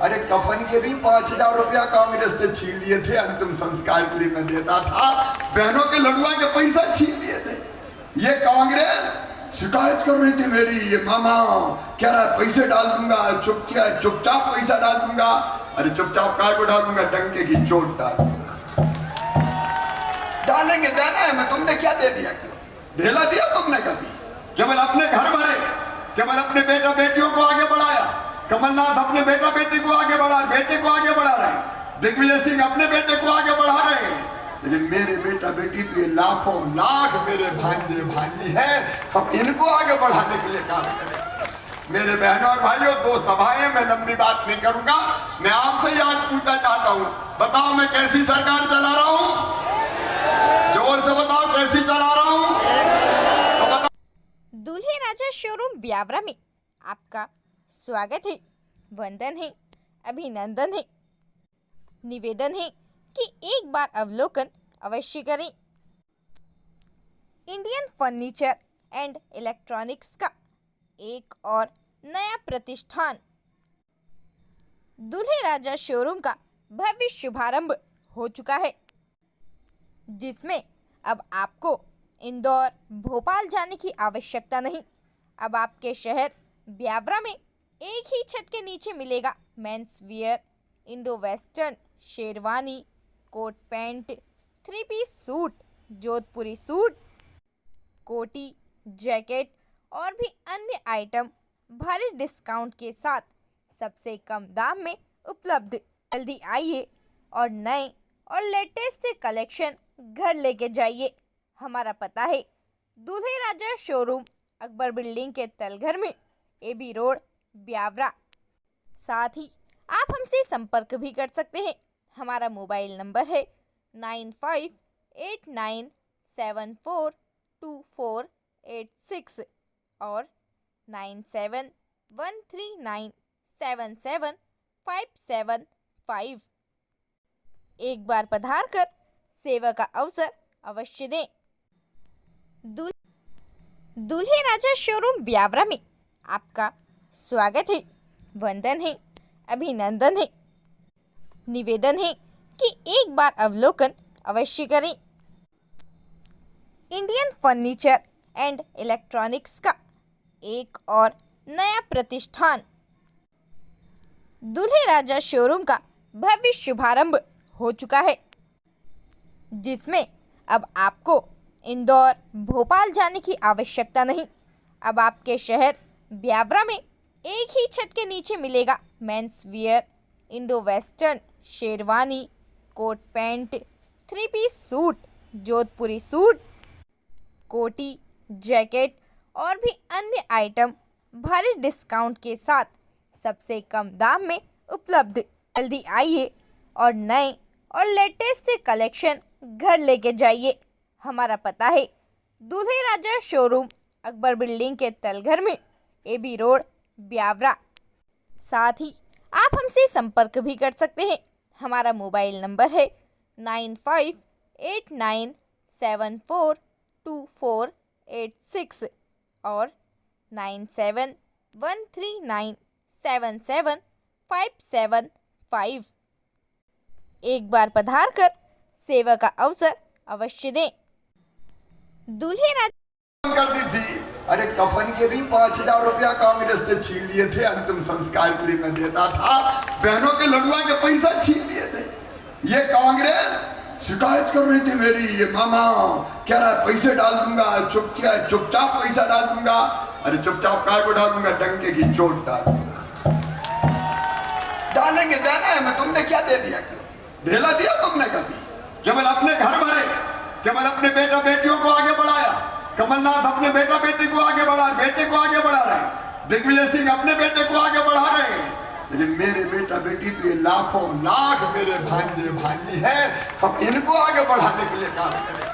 अरे कफन के भी 5,000 रुपया कांग्रेस ने छीन लिए थे, अंतिम संस्कार के लिए मैं देता था, बहनों के लड़ुआ के पैसा छीन लिए थे। ये कांग्रेस शिकायत कर रही थी मेरी, ये मामा क्या रहा पैसे डाल दूंगा, चुपचाप पैसा डाल दूंगा। अरे चुपचाप काय को डालूंगा, डंके की चोट डालूंगा। डालेंगे, देना है मैं, तुमने क्या दे दिया, ढेला दिया तुमने कभी? केवल अपने घर भरे, केवल अपने बेटा बेटियों को आगे बढ़ाया। कमलनाथ अपने बेटा बेटी को आगे बढ़ा, बेटे को आगे बढ़ा रहे हैं, दिग्विजय सिंह अपने बेटे को आगे बढ़ा रहे हैं, लेकिन मेरे बेटा बेटी तो ये लाखों लाख मेरे भांजे भांजी है, हम इनको आगे बढ़ाने के लिए काम करें। मेरे बहनों और भाइयों, 2 सभाएं, मैं लंबी बात नहीं करूंगा। मैं आपसे ही आज पूछना चाहता हूं, बताओ मैं कैसी सरकार चला रहा हूं? जोर से बताओ कैसी चला रहा हूं? तो बताओ। दूल्हे राजा शोरूम ब्यावरा में आपका स्वागत है, वंदन है, अभिनंदन है। निवेदन है कि एक बार अवलोकन अवश्य करें। इंडियन फर्नीचर एंड इलेक्ट्रॉनिक्स का एक और नया प्रतिष्ठान दूल्हे राजा शोरूम का भव्य शुभारंभ हो चुका है, जिसमें अब आपको इंदौर, भोपाल जाने की आवश्यकता नहीं। अब आपके शहर ब्यावरा में एक ही छत के नीचे मिलेगा men's wear, Indo western, sherwani, coat pant, 3 piece suit, Jodhpuri suit, कोटी, जैकेट और भी अन्य आइटम भारी डिस्काउंट के साथ सबसे कम दाम में उपलब्ध। जल्दी आइए और नए और लेटेस्ट कलेक्शन घर लेके जाइए। हमारा पता है दूल्हे राजा शोरूम, अकबर बिल्डिंग के तलघर में, AB रोड, ब्यावरा। साथ ही आप हमसे संपर्क भी कर सकते हैं। हमारा मोबाइल नंबर है 9589742486 और 9713977575। एक बार पधार कर सेवा का अवसर अवश्य दें। दूल्हे राजा शोरूम ब्यावरा में आपका स्वागत है, वंदन है, अभिनंदन है। निवेदन है कि एक बार अवलोकन अवश्य करें। इंडियन फर्नीचर एंड इलेक्ट्रॉनिक्स का एक और नया प्रतिष्ठान दूल्हे राजा शोरूम का भव्य शुभारंभ हो चुका है, जिसमें अब आपको इंदौर, भोपाल जाने की आवश्यकता नहीं। अब आपके शहर ब्यावरा में एक ही छत के नीचे मिलेगा men's wear, Indo western, sherwani, coat pant, 3 piece suit, Jodhpuri suit, कोटी, जैकेट और भी अन्य आइटम भारी डिस्काउंट के साथ सबसे कम दाम में उपलब्ध। जल्दी आइए और नए और लेटेस्ट कलेक्शन घर लेके जाइए। हमारा पता है दूल्हे राजा शोरूम, अकबर बिल्डिंग के तलघर में, AB रोड, ब्यावरा। साथ ही आप हमसे संपर्क भी कर सकते हैं। हमारा मोबाइल नंबर है 9589742486 और 9713977575। एक बार पधार कर सेवा का अवसर अवश्य दें। दूल्हे राजा कर दी थी। अरे कफन के भी 5,000 रुपया कांग्रेस ने छीन लिए थे, अंतिम संस्कार के लिए मैं देता था, बहनों के लड़ुआ के पैसा छीन लिए थे। ये कांग्रेस शिकायत कर रही थी मेरी, ये मामा क्या रहा पैसे डाल दूंगा, चुपचाप पैसा डाल दूंगा। अरे चुपचाप काय को डालूंगा, डंके की चोट डालूंगा। डालेंगे, देना है मैं, तुमने क्या दे दिया, ढेला दिया तुमने कभी? केवल अपने घर भरे, केवल अपने बेटा बेटियों को आगे बढ़ाया। कमलनाथ अपने बेटा बेटी को आगे बढ़ा, बेटे को आगे बढ़ा रहे हैं, दिग्विजय सिंह अपने बेटे को आगे बढ़ा रहे हैं, लेकिन मेरे बेटा बेटी तो ये लाखों लाख मेरे भांजे भांजी है, हम इनको आगे बढ़ाने के लिए काम करें।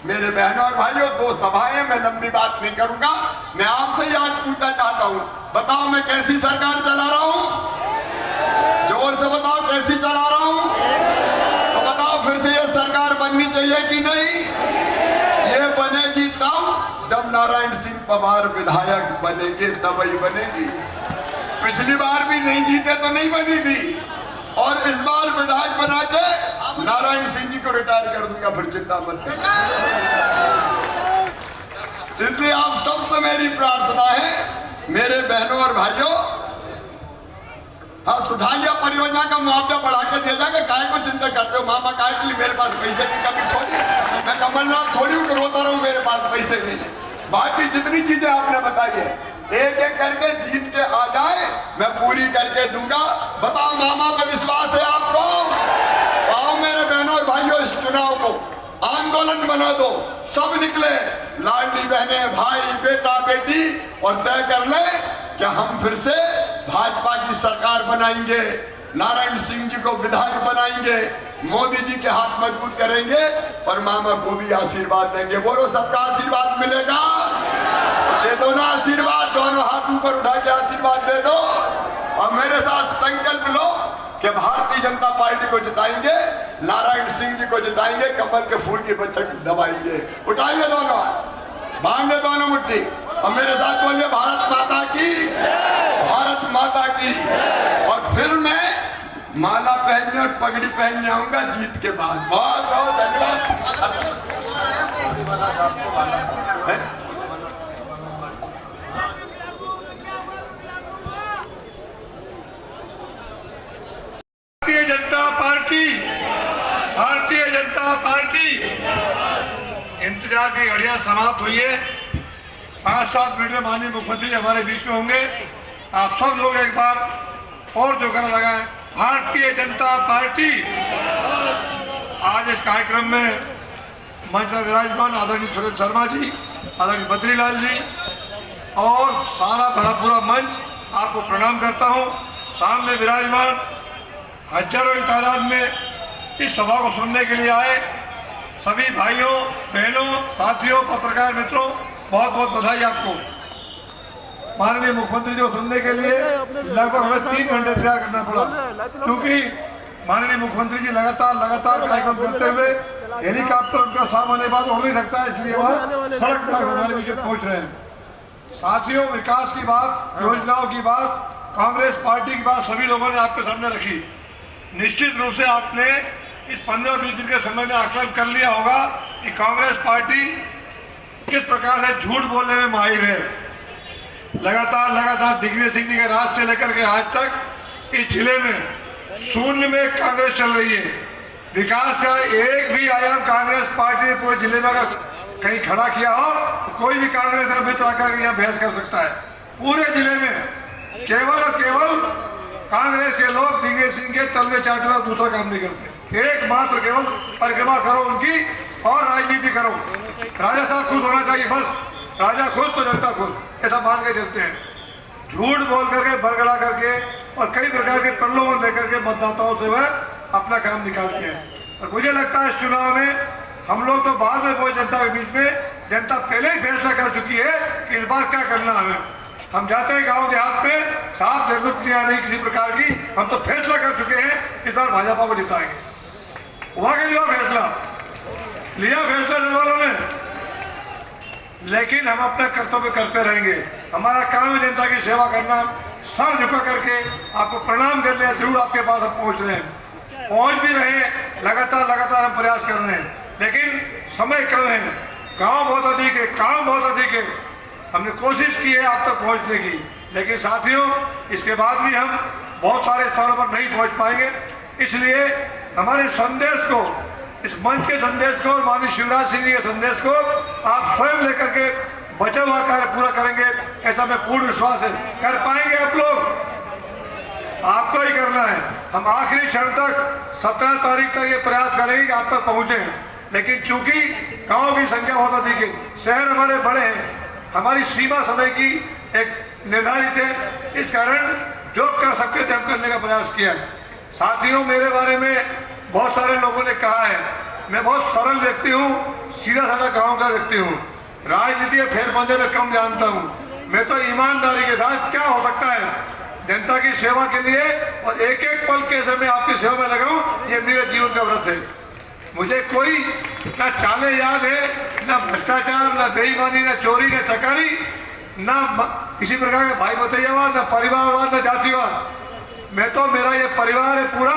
मेरे बहनों और भाइयों, 2 सभाएं, मैं लंबी बात नहीं करूंगा। मैं आपसे ही आज पूछना चाहता हूं, बताओ मैं कैसी सरकार चला रहा हूं? जोर से बताओ कैसी चला रहा हूं? तो बताओ फिर से ये सरकार बननी चाहिए कि नहीं? ये बनेगी तब जब नारायण सिंह पवार विधायक बनेंगे, तब ही बनेगी। पिछली बार भी नहीं जीते तो नहीं बनी थी, और इस बार विधायक बना के नारायण सिंह जी को रिटायर कर दूंगा, फिर चिंता मत करना। इसलिए आप सबसे मेरी प्रार्थना है, मेरे बहनों और भाइयों, हाँ सुधारिया परियोजना का मुआवजा बढ़ा के दिया जाएगा। काय को चिंता करते हो मामा, काय के लिए मेरे पास पैसे की कमी थोड़ी है, मैं कमलनाथ थोड़ी हूँ कि रोता रहूं मेरे पास पैसे नहीं है। बाकी जितनी चीजें आपने बताई है एक एक करके जीत के आ जाए, मैं पूरी करके दूंगा। बताओ मामा का विश्वास है आपको? आओ मेरे बहनों और भाइयों, इस चुनाव को आंदोलन बना दो, सब निकले, लाडली बहने, भाई, बेटा, बेटी, और तय कर ले कि हम फिर से भाजपा की सरकार बनाएंगे, नारायण सिंह जी को विधायक बनाएंगे, मोदी जी के हाथ मजबूत करेंगे और मामा को भी आशीर्वाद देंगे। बोलो सबका आशीर्वाद मिलेगा? दे दो ना आशीर्वाद, दोनों हाथ ऊपर उठा के आशीर्वाद दे दो और मेरे साथ संकल्प लो कि भारतीय जनता पार्टी को जिताएंगे, नारायण सिंह जी को जिताएंगे, कमल के फूल की बचक दबाएंगे। उठाइए दोनों हाथ, बांधे दोनों मुट्ठी और मेरे साथ बोलिए भारत माता की, भारत माता की। और फिर मैं माला पहनने और पगड़ी पहनने आऊंगा जीत के बाद। बहुत बहुत धन्यवाद। Bharatiya Janata party, Bharatiya Janata party. इंतजार की घड़ियां समाप्त हुई है। 5-7 मिनट में माननीय मुख्यमंत्री हमारे बीच में होंगे। आप सब लोग एक बार और जोर लगाएं, भारतीय जनता पार्टी। आज इस कार्यक्रम में मंच पर विराजमान आदरणीय सुरेश शर्मा जी, आदरणीय बद्रीलाल जी और सारा भरा पूरा मंच आपको प्रणाम करता हूं। सामने विराजमान हजारों की तादाद में इस सभा को सुनने के लिए आए सभी भाइयों, बहनों, साथियों, पत्रकार मित्रों, बहुत बहुत बधाई आपको। माननीय मुख्यमंत्री जी को सुनने के लिए लगभग हमें 3 घंटे इंतजार करना पड़ा, क्योंकि माननीय मुख्यमंत्री जी लगातार कार्यक्रम करते हुए हेलीकॉप्टर उनका सामने बाद उड़ नहीं सकता है, इसलिए वह सड़क पर हमारे बीच पहुंच रहे हैं। साथियों, विकास की बात, योजनाओं की बात, कांग्रेस पार्टी की बात सभी लोगों ने आपके सामने रखी। निश्चित रूप से आपने इस 15-20 दिन के समय में आकलन कर लिया होगा कि कांग्रेस पार्टी किस प्रकार से झूठ बोलने में माहिर है। लगातार दिग्विजय सिंह जी के राज से लेकर के आज तक इस जिले में शून्य में कांग्रेस चल रही है। विकास का एक भी आयाम कांग्रेस पार्टी ने पूरे जिले में अगर कहीं खड़ा किया हो तो कोई भी कांग्रेस का मित्र आकर यहाँ बहस कर सकता है। पूरे जिले में केवल और केवल कांग्रेस के लोग दिग्विजय सिंह के तलवे चाटने में दूसरा काम नहीं करते। एकमात्र केवल परिक्रमा करो उनकी और राजनीति करो। राजा साहब खुश होना चाहिए, बस राजा खुश तो जनता खुश, ऐसा मान के चलते हैं। झूठ बोल करके, बरगला करके और कई प्रकार के प्रलोभन देकर के मतदाताओं से वह अपना काम निकालते हैं। और मुझे लगता है इस चुनाव में हम लोग तो बाद में पहुंचे जनता के बीच में, जनता पहले ही फैसला कर चुकी है कि इस बार क्या करना हमें। हम जाते हैं गांव देहात में, साफ जरूरत नहीं किसी प्रकार की, हम तो फैसला कर चुके हैं इस बार भाजपा को जिताएंगे। वहां के लिए फैसला लिया, फैसला जिन वालों ने, लेकिन हम अपना कर्तव्य करते रहेंगे। हमारा काम है जनता की सेवा करना। सर झुका करके आपको प्रणाम कर लिया, जरूर आपके पास हम पहुंच रहे हैं, पहुंच भी रहे हैं। लगातार हम प्रयास कर रहे हैं, लेकिन समय कम है, गांव बहुत अधिक है, काम बहुत अधिक है। हमने कोशिश की है आप तक पहुंचने की, लेकिन साथियों इसके बाद भी हम बहुत सारे स्थानों पर नहीं पहुंच पाएंगे। इसलिए हमारे संदेश को, इस मंच के संदेश को और माननीय शिवराज सिंह जी के संदेश को आप स्वयं लेकर के बचा हुआ कार्य पूरा करेंगे, ऐसा मैं पूर्ण विश्वास है। कर पाएंगे आप लोग, आपको ही करना है। हम आखिरी क्षण तक 17 तारीख तक ये प्रयास करेंगे कि आप तक पहुंचे, लेकिन चूंकि गाँव की संख्या बहुत अधिक है, शहर हमारे बड़े हैं, हमारी सीमा समय की एक निर्धारित है, इस कारण जो कर सकते थे हम करने का प्रयास किया। साथियों, मेरे बारे में बहुत सारे लोगों ने कहा है मैं बहुत सरल व्यक्ति हूँ, सीधा साधा गांव का व्यक्ति हूँ, राजनीति के फेरबंदे में कम जानता हूँ। मैं तो ईमानदारी के साथ क्या हो सकता है जनता की सेवा के लिए और एक एक पल कैसे मैं आपकी सेवा में लगाऊं, ये मेरे जीवन का व्रत है। मुझे कोई ना चाले याद है, ना भ्रष्टाचार, ना बेईमानी, ना चोरी, ना चकारी, ना किसी प्रकार का भाई भतीजावाद, न परिवारवाद, न जातिवाद। मैं तो, मेरा ये परिवार है पूरा,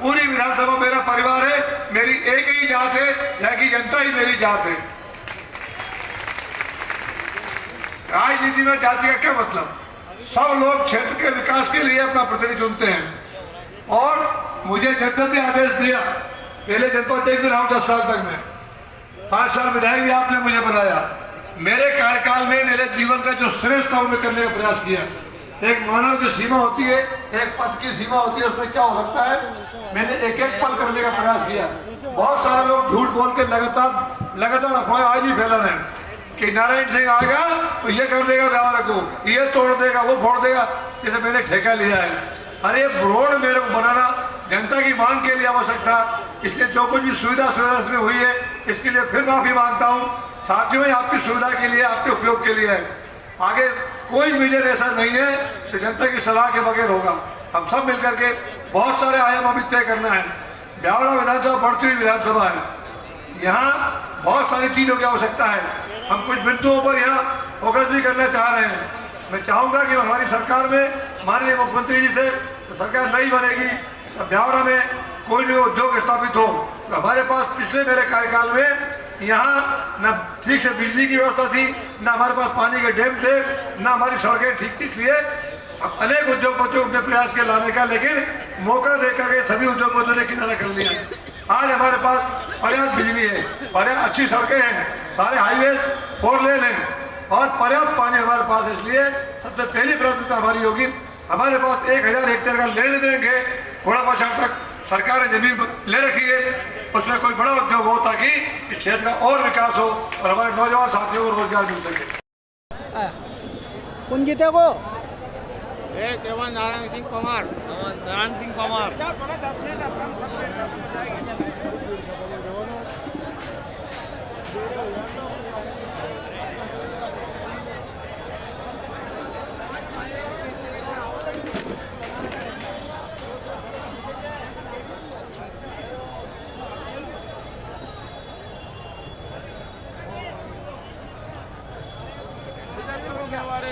पूरी विधानसभा मेरा परिवार है, मेरी एक ही जात है, यहाँ की जनता ही मेरी जात है। राजनीति में जाति का क्या मतलब? सब लोग क्षेत्र के विकास के लिए अपना प्रतिनिधि चुनते हैं और मुझे जनता ने आदेश दिया, पहले जनपद अध्यक्ष भी रहा हूं 10 साल तक मैं, 5 साल विधायक भी आपने मुझे बनाया। मेरे कार्यकाल में मेरे जीवन का जो श्रेष्ठ था वो मैं करने का प्रयास किया। एक मानव की सीमा होती है, एक पद की सीमा होती है, उसमें क्या हो सकता है, मैंने एक एक पल करने का प्रयास किया। बहुत सारे लोग झूठ बोल के लगातार अफवाह आज भी फैला रहे हैं कि नारायण सिंह आएगा तो ये कर देगा व्यवहार को, ये तोड़ देगा, वो फोड़ देगा, जैसे मैंने ठेका लिया है। अरे रोड मेरे को बनाना जनता की मांग के लिए आवश्यक था, इसलिए जो कुछ भी सुविधा इसमें हुई है इसके लिए फिर माफी मांगता हूँ। साथियों, आपकी सुविधा के लिए, आपके उपयोग के लिए है। आगे कोई विजन ऐसा नहीं है कि जनता की सलाह के बगैर होगा। हम सब मिलकर के बहुत सारे आयाम अभी तय करना है। ब्यावड़ा विधानसभा बढ़ती हुई विधानसभा है, यहाँ बहुत सारी चीज़ों की आवश्यकता है। हम कुछ बिंदुओं पर यहाँ फोकस भी करना चाह रहे हैं। मैं चाहूँगा कि हमारी सरकार में माननीय मुख्यमंत्री जी से सरकार नहीं बनेगी, ब्यावड़ा में कोई भी उद्योग स्थापित हो तो हमारे पास पिछले मेरे कार्यकाल में यहाँ न ठीक से बिजली की व्यवस्था थी, न हमारे पास पानी के डैम थे, न हमारी सड़कें ठीक थी। इसलिए अनेक उद्योगपतियों ने प्रयास किया लाने का, लेकिन मौका देकर के सभी उद्योगपतियों ने किनारा कर लिया। आज हमारे पास पर्याप्त बिजली है, पर्याप्त अच्छी सड़कें हैं, सारे हाईवे 4 लेन हैं और पर्याप्त पानी हमारे पास है। इसलिए सबसे पहली प्राथमिकता हमारी होगी, हमारे पास 1000 हेक्टेयर का लेन देन है, थोड़ा बचाव तक सरकार ने जमीन ले रखी है, उसमें कोई बड़ा उद्योग हो ताकि इस क्षेत्र का और विकास हो और हमारे नौजवान साथियों को रोजगार मिल सके। कौन जीतेगा? केवल नारायण सिंह पवार। नारायण सिंह पवार।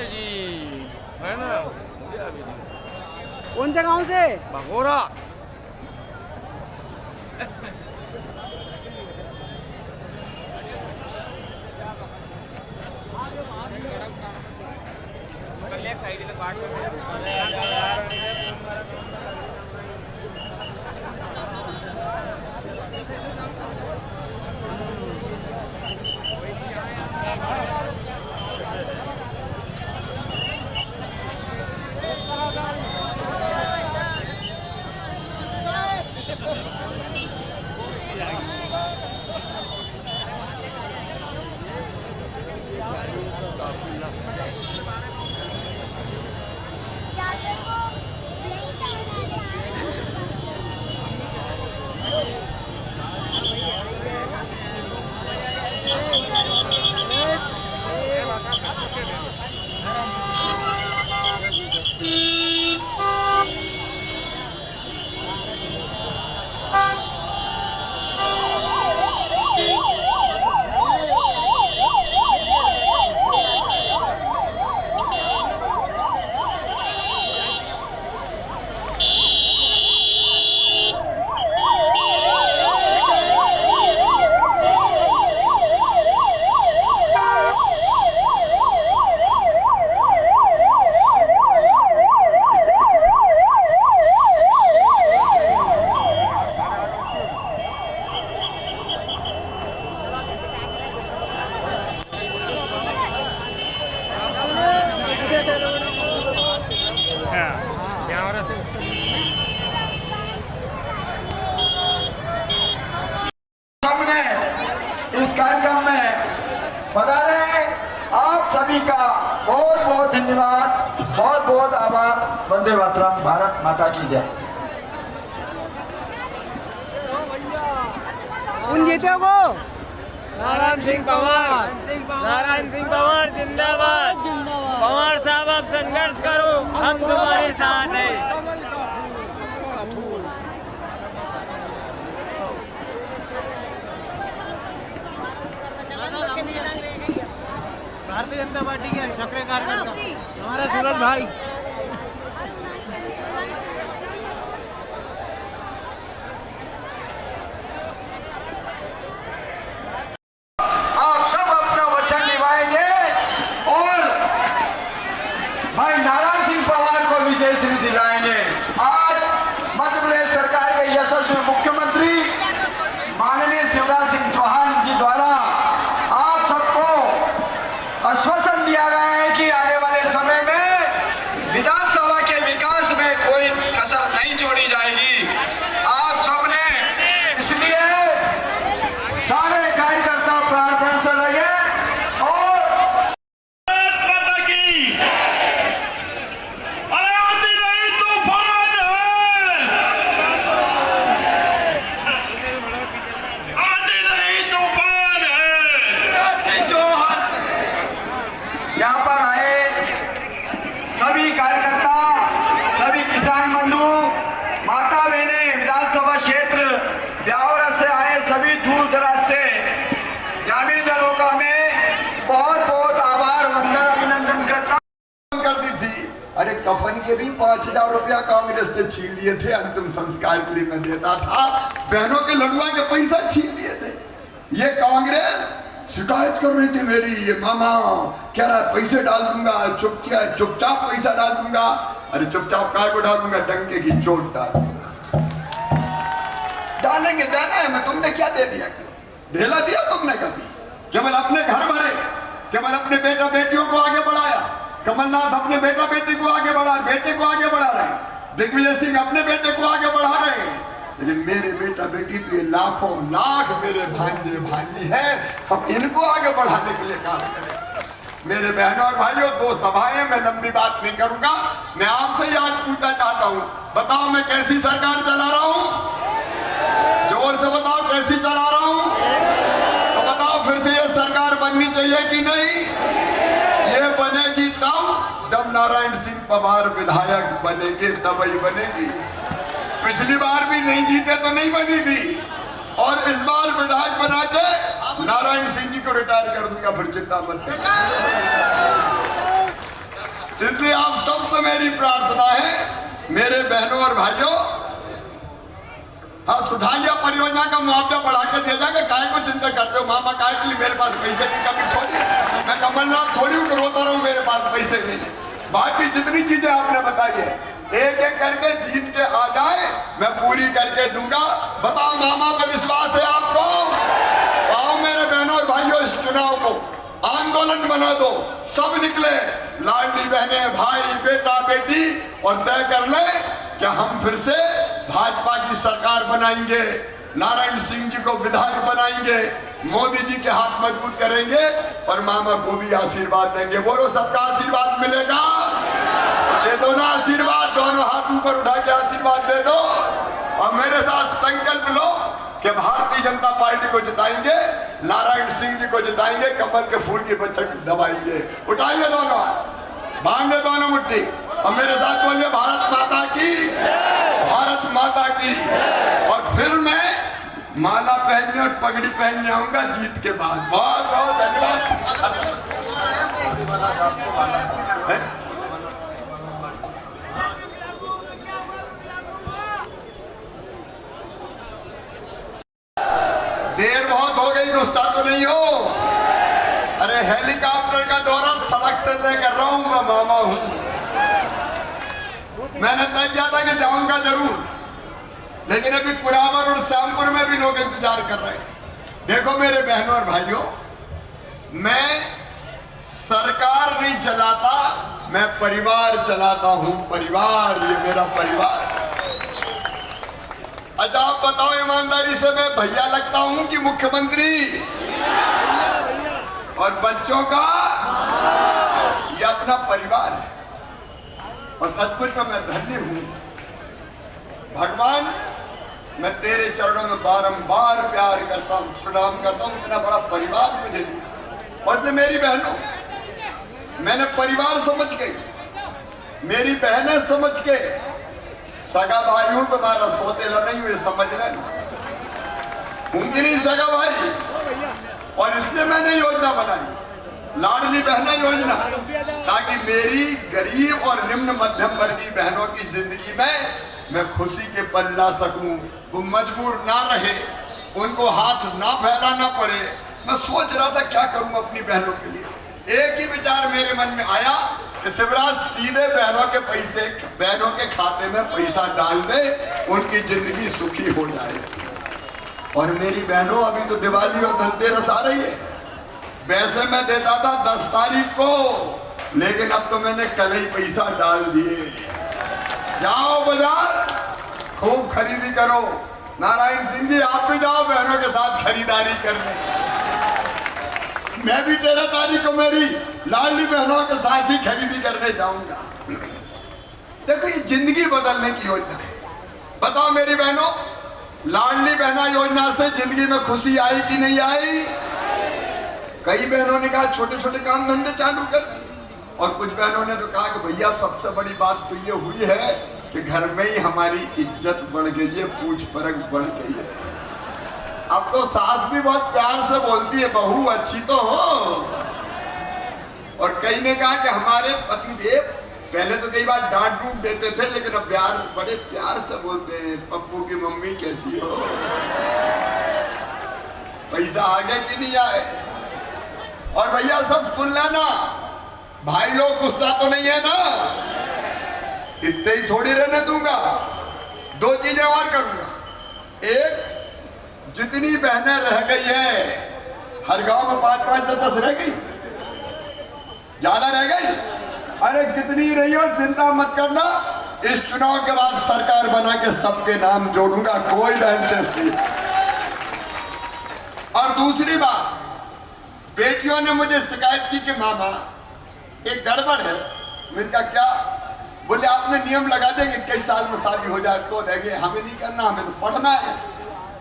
जी है ना, कौन से गांव से? भगोरा। इस कार्यक्रम में पधारे आप सभी का बहुत बहुत धन्यवाद, बहुत बहुत आभार। वंदे मातरम। भारत माता की जय। कौन जीतेगा? नारायण सिंह पवार। नारायण सिंह पवार जिंदाबाद। पवार साहब आप संघर्ष करो, हम तुम्हारे साथ हैं। भारतीय जनता पार्टी के सक्रिय कार्यकर्ता। हमारा सूरज भाई। आप सब अपना वचन निभाएंगे और भाई नारायण सिंह पवार को विजय श्री दिलाएंगे। आज मध्य प्रदेश सरकार के यशस्वी मुख्यमंत्री माननीय शिवराज सिंह चौहान जी द्वारा आप सबको आश्वासन दिया गया है कि आने वाले समय में विधानसभा के विकास में कोई कसर नहीं छोड़ी जाएगी। आप सबने इसलिए सारे कार्यकर्ता प्राण से लगे और यहाँ पर आए सभी कार्यकर्ता, सभी किसान बंधु, माता बहने, विधानसभा क्षेत्र ब्यावरा से आए सभी दूर दराज से ग्रामीण जनों का मैं बहुत बहुत आभार वंदन अभिनंदन करता हूं। कर दी थी। अरे कफन के भी 5,000 रुपया कांग्रेस ने छीन लिए थे, अंतिम संस्कार के लिए मैं देता था। बहनों के लड़ुआ के पैसा छीन लिए थे। ये कांग्रेस शिकायत कर रही थी मेरी, ये मामा कह रहा है पैसे डाल दूंगा, चुपचाप पैसा डाल दूंगा। अरे चुपचाप काय को डाल दूंगा, डंके की चोट डाल दूंगा। डालेंगे, जाना है मैं, तुमने क्या दे दिया? ढेला दिया तुमने कभी? केवल अपने घर भरे, केवल अपने बेटा बेटियों को आगे बढ़ाया। कमलनाथ अपने बेटा बेटी को आगे बढ़ा, बेटे को आगे बढ़ा रहे हैं। दिग्विजय सिंह अपने बेटे को आगे बढ़ा रहे हैं। लेकिन मेरे बेटा बेटी तो ये लाखों लाख मेरे भांजे भांजी है, हम इनको आगे बढ़ाने के लिए काम करें। मेरे बहनों और भाइयों, 2 सभाएं, मैं लंबी बात नहीं करूंगा। मैं आपसे ही आज पूछना चाहता हूं, बताओ मैं कैसी सरकार चला रहा हूं? जोर से बताओ कैसी चला रहा हूं? तो बताओ फिर से ये सरकार बननी चाहिए कि नहीं? ये बनेगी तब जब नारायण सिंह पवार विधायक बनेंगे, तब ही बनेगी। पिछली बार भी नहीं जीते तो नहीं बनी थी, और इस बार विधायक बना के नारायण सिंह जी को रिटायर कर दूंगा, फिर चिंता मत करिए। इसलिए आप सबसे मेरी प्रार्थना है, मेरे बहनों और भाइयों, हाँ सुधारिया परियोजना का मुआवजा बढ़ा के दिया जाएगा। काय को चिंता करते हो मामा? काय के लिए मेरे पास पैसे की कमी थोड़ी है। मैं कमलनाथ थोड़ी हूँ रोता रहूं मेरे पास पैसे नहीं है। बाकी जितनी चीजें आपने बताई है, एक एक करके जीत के आ जाए, मैं पूरी करके दूंगा। बताओ मामा का विश्वास है आपको? आओ मेरे बहनों और भाइयों, इस चुनाव को आंदोलन बना दो, सब निकले, लाडली बहने, भाई, बेटा बेटी, और तय कर ले कि हम फिर से भाजपा की सरकार बनाएंगे, नारायण सिंह जी को विधायक बनाएंगे, मोदी जी के हाथ मजबूत करेंगे और मामा को भी आशीर्वाद देंगे। बोलो सबका आशीर्वाद मिलेगा? दे दो ना आशीर्वाद, दोनों हाथ ऊपर उठा के आशीर्वाद दे दो और मेरे साथ संकल्प लो कि भारतीय जनता पार्टी को जिताएंगे, नारायण सिंह जी को जिताएंगे, कमल के फूल की बचत दबाएंगे। उठाइए दोनों हाथ, बांधे दोनों मुट्ठी और मेरे साथ बोलिए भारत माता की, भारत माता की। और फिर मैं माला पहनने और पगड़ी पहनने आऊंगा जीत के बाद। बहुत बहुत धन्यवाद। देर बहुत हो गई, गुस्सा तो नहीं हो? अरे हेलीकॉप्टर का दौरा सड़क से तय कर रहा हूं, मैं मामा हूं। मैंने तय किया था कि जाऊंगा जरूर, लेकिन अभी पुरावर और श्यामपुर में भी लोग इंतजार कर रहे हैं। देखो मेरे बहनों और भाइयों, मैं सरकार नहीं चलाता, मैं परिवार चलाता हूं। परिवार, ये मेरा परिवार। अच्छा आप बताओ ईमानदारी से, मैं भैया लगता हूं कि मुख्यमंत्री? और बच्चों का ये अपना परिवार है और सचमुच में मैं धन्य हूं। भगवान, मैं तेरे चरणों में बारंबार प्यार करता हूं, प्रणाम करता हूं, इतना बड़ा परिवार मुझे दिया। और जो मेरी बहनों, मैंने परिवार समझ के, मेरी बहनें समझ के, सगा भाई हूं तुम्हारा, सौतेला नहीं हुए, समझ लेना हूं कि नहीं सगा भाई। और इसलिए मैंने योजना बनाई, लाडली बहना योजना, ताकि मेरी गरीब और निम्न मध्यम वर्गीय बहनों की जिंदगी में मैं खुशी के पल ला सकूं, वो मजबूर ना रहे, उनको हाथ ना फैलाना पड़े। मैं सोच रहा था क्या करूं अपनी बहनों के लिए। एक ही विचार मेरे मन में आया कि शिवराज सीधे बहनों के पैसे बहनों के खाते में पैसा डाल दे, उनकी जिंदगी सुखी हो जाए। और मेरी बहनों, अभी तो दिवाली और धनतेरस आ रही है। वैसे मैं देता था 10 तारीख को, लेकिन अब तो मैंने कल ही पैसा डाल दिए। जाओ बाजार, खूब खरीदी करो। नारायण सिंह जी, आप भी जाओ बहनों के साथ खरीदारी करने। मैं भी 13 तारीख को मेरी लाडली बहनों के साथ ही खरीदी करने जाऊंगा। देखो, ये जिंदगी बदलने की योजना है। बताओ मेरी बहनों, लाडली बहना योजना से जिंदगी में खुशी आई कि नहीं आई? कई बहनों ने कहा छोटे छोटे काम धंधे चालू कर दिए, और कुछ बहनों ने तो कहा कि भैया सबसे बड़ी बात तो ये हुई है कि घर में ही हमारी इज्जत बढ़ गई है, पूछ परख बढ़ गई है। अब तो सास भी बहुत प्यार से बोलती है, बहू अच्छी तो हो। और कई ने कहा कि हमारे पतिदेव पहले तो कई बार डांट डूट देते थे, लेकिन अब प्यार, बड़े प्यार से बोलते हैं, पप्पू की मम्मी कैसी हो। पैसा आ गया कि नहीं आए? और भैया सब सुन लेना, भाई लोग गुस्सा तो नहीं है ना? इतने ही थोड़ी रहने दूंगा। 2 चीजें और करूंगा। एक, जितनी बहनें रह गई है, हर गांव में 5-5 10 रह गई, ज्यादा रह गई। अरे जितनी रही हो चिंता मत करना, इस चुनाव के बाद सरकार बना के सबके नाम जोड़ूंगा, कोई टेंशन नहीं। और दूसरी बात, बेटियों ने मुझे शिकायत की कि मामा एक गड़बड़ है। मैंने कहा क्या? बोले आपने नियम लगा दिया कि 21 साल में शादी हो जाए तो देंगे। हमें नहीं करना, हमें तो पढ़ना है।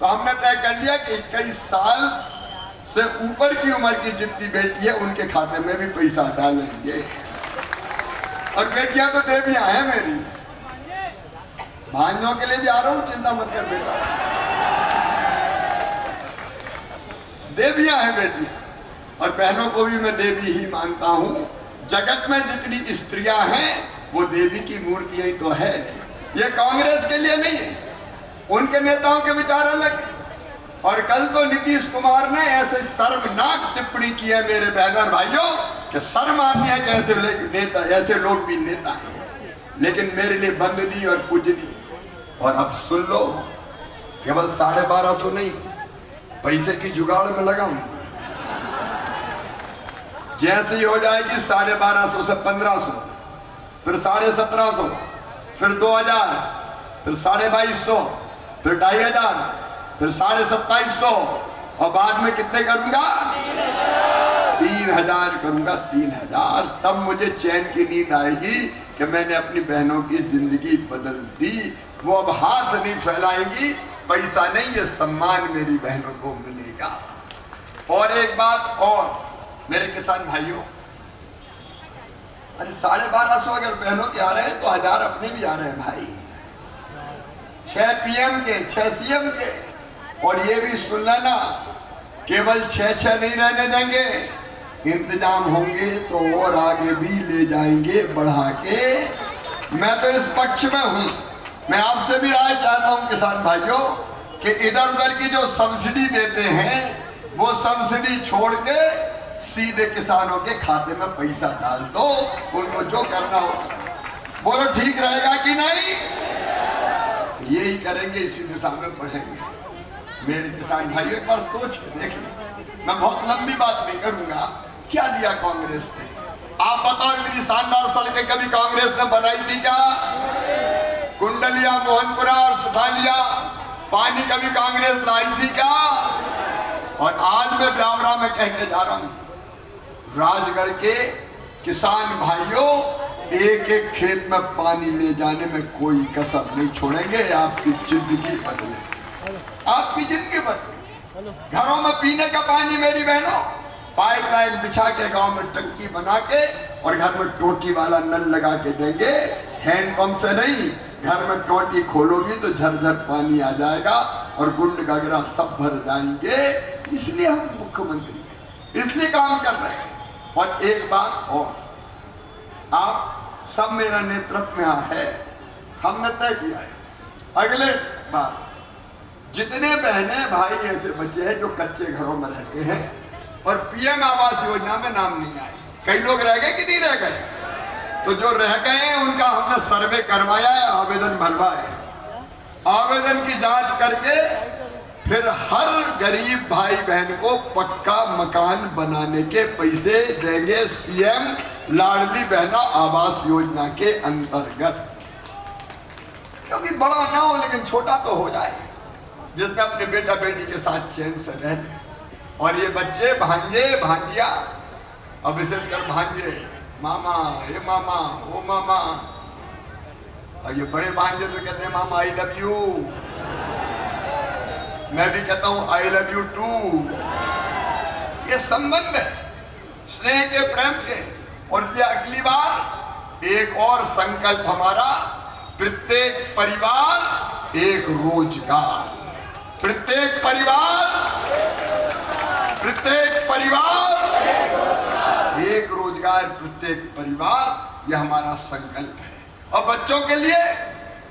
तो हमने तय कर लिया कि 21 साल से ऊपर की उम्र की जितनी बेटी है उनके खाते में भी पैसा डालेंगे। और बेटियां तो देवियां हैं मेरी, भाइयों के लिए भी आ रहा हूं, चिंता मत कर बेटा, देवियां हैं बेटियां। और बहनों को भी मैं देवी ही मानता हूं। जगत में जितनी स्त्रियां हैं वो देवी की मूर्तियां ही तो है। ये कांग्रेस के लिए नहीं है, उनके नेताओं के विचार अलग है। और कल तो नीतीश कुमार ने ऐसे शर्मनाक टिप्पणी की है मेरे बहनों और भाइयों कि शर्म आती है कि ऐसे लोग भी नेता हैं। लेकिन मेरे लिए बंदनी और पूजनी। और अब सुन लो, केवल 1250 नहीं, पैसे की जुगाड़ में लगाऊं। जैसे ही हो जाएगी 1250 से 1500, फिर 1750, फिर 2000, फिर 2250, फिर 2500, फिर 2750, और बाद में कितने करूंगा? 3000 करूंगा, 3000। तब मुझे चैन की नींद आएगी कि मैंने अपनी बहनों की जिंदगी बदल दी। वो अब हाथ नहीं फैलाएंगी, पैसा नहीं, ये सम्मान मेरी बहनों को मिलेगा। और एक बात और मेरे किसान भाइयों, अरे 1250 अगर बहनों के आ रहे हैं तो 1000 अपने भी आ रहे हैं भाई। 6 PM के, 6 CM के। और ये भी सुन लेना, केवल 6 नहीं रहने देंगे, इंतजाम होंगे तो और आगे भी ले जाएंगे बढ़ा के। मैं तो इस पक्ष में हूं। मैं आपसे भी राय चाहता हूं किसान भाइयों कि इधर उधर की जो सब्सिडी देते हैं वो सब्सिडी छोड़ के सीधे किसानों के खाते में पैसा डाल दो, उनको जो करना हो। बोलो ठीक रहेगा कि नहीं? यही करेंगे, इसी दिशा में बढ़ेंगे। मेरे किसान भाइयों एक बार सोच के देख लो। मैं बहुत लंबी बात नहीं करूंगा। क्या दिया कांग्रेस ने? आप बताओ, मेरी शानदार सड़कें कभी कांग्रेस ने बनाई थी क्या? कुंडलिया, मोहनपुरा और सुठालिया पानी कभी कांग्रेस लाई थी क्या? और आज मैं ब्यावरा में कह के जा रहा हूं, राजगढ़ के किसान भाइयों, एक एक खेत में पानी ले जाने में कोई कसर नहीं छोड़ेंगे। आपकी जिंदगी बदले, आपकी जिंदगी बदले। घरों में पीने का पानी मेरी बहनों, पाइपलाइन बिछा के गांव में टंकी बना के और घर में टोटी वाला नल लगा के देंगे। हैंडपंप से नहीं, घर में टोटी खोलोगी तो झरझर पानी आ जाएगा और गुंड गगरा सब भर जाएंगे। इसलिए हम मुख्यमंत्री हैं, इसलिए काम कर रहे हैं। और एक बात और, आप सब मेरा नेतृत्व यहाँ है, हमने तय किया है अगले बार जितने बहने भाई ऐसे बच्चे हैं जो कच्चे घरों में रहते हैं और पीएम आवास योजना में नाम नहीं आए, कई लोग रह गए कि नहीं रह गए, तो जो रह गए हैं उनका हमने सर्वे करवाया है, आवेदन भरवाए, आवेदन की जांच करके फिर हर गरीब भाई बहन को पक्का मकान बनाने के पैसे देंगे सीएम लाडली बहना आवास योजना के अंतर्गत। क्योंकि बड़ा ना हो लेकिन छोटा तो हो जाए, जिसमें अपने बेटा बेटी के साथ चैन से रह ले। और ये बच्चे भांजे भांजिया, और विशेषकर भांजे, मामा हे मामा ओ मामा, और ये बड़े भांजे तो कहते हैं मामा आई लव यू, मैं भी कहता हूं आई लव यू टू। ये संबंध है स्नेह के, प्रेम के। और ये अगली बार एक और संकल्प हमारा, प्रत्येक परिवार एक रोजगार, प्रत्येक परिवार एक रोजगार, प्रत्येक परिवार, यह हमारा संकल्प है। और बच्चों के लिए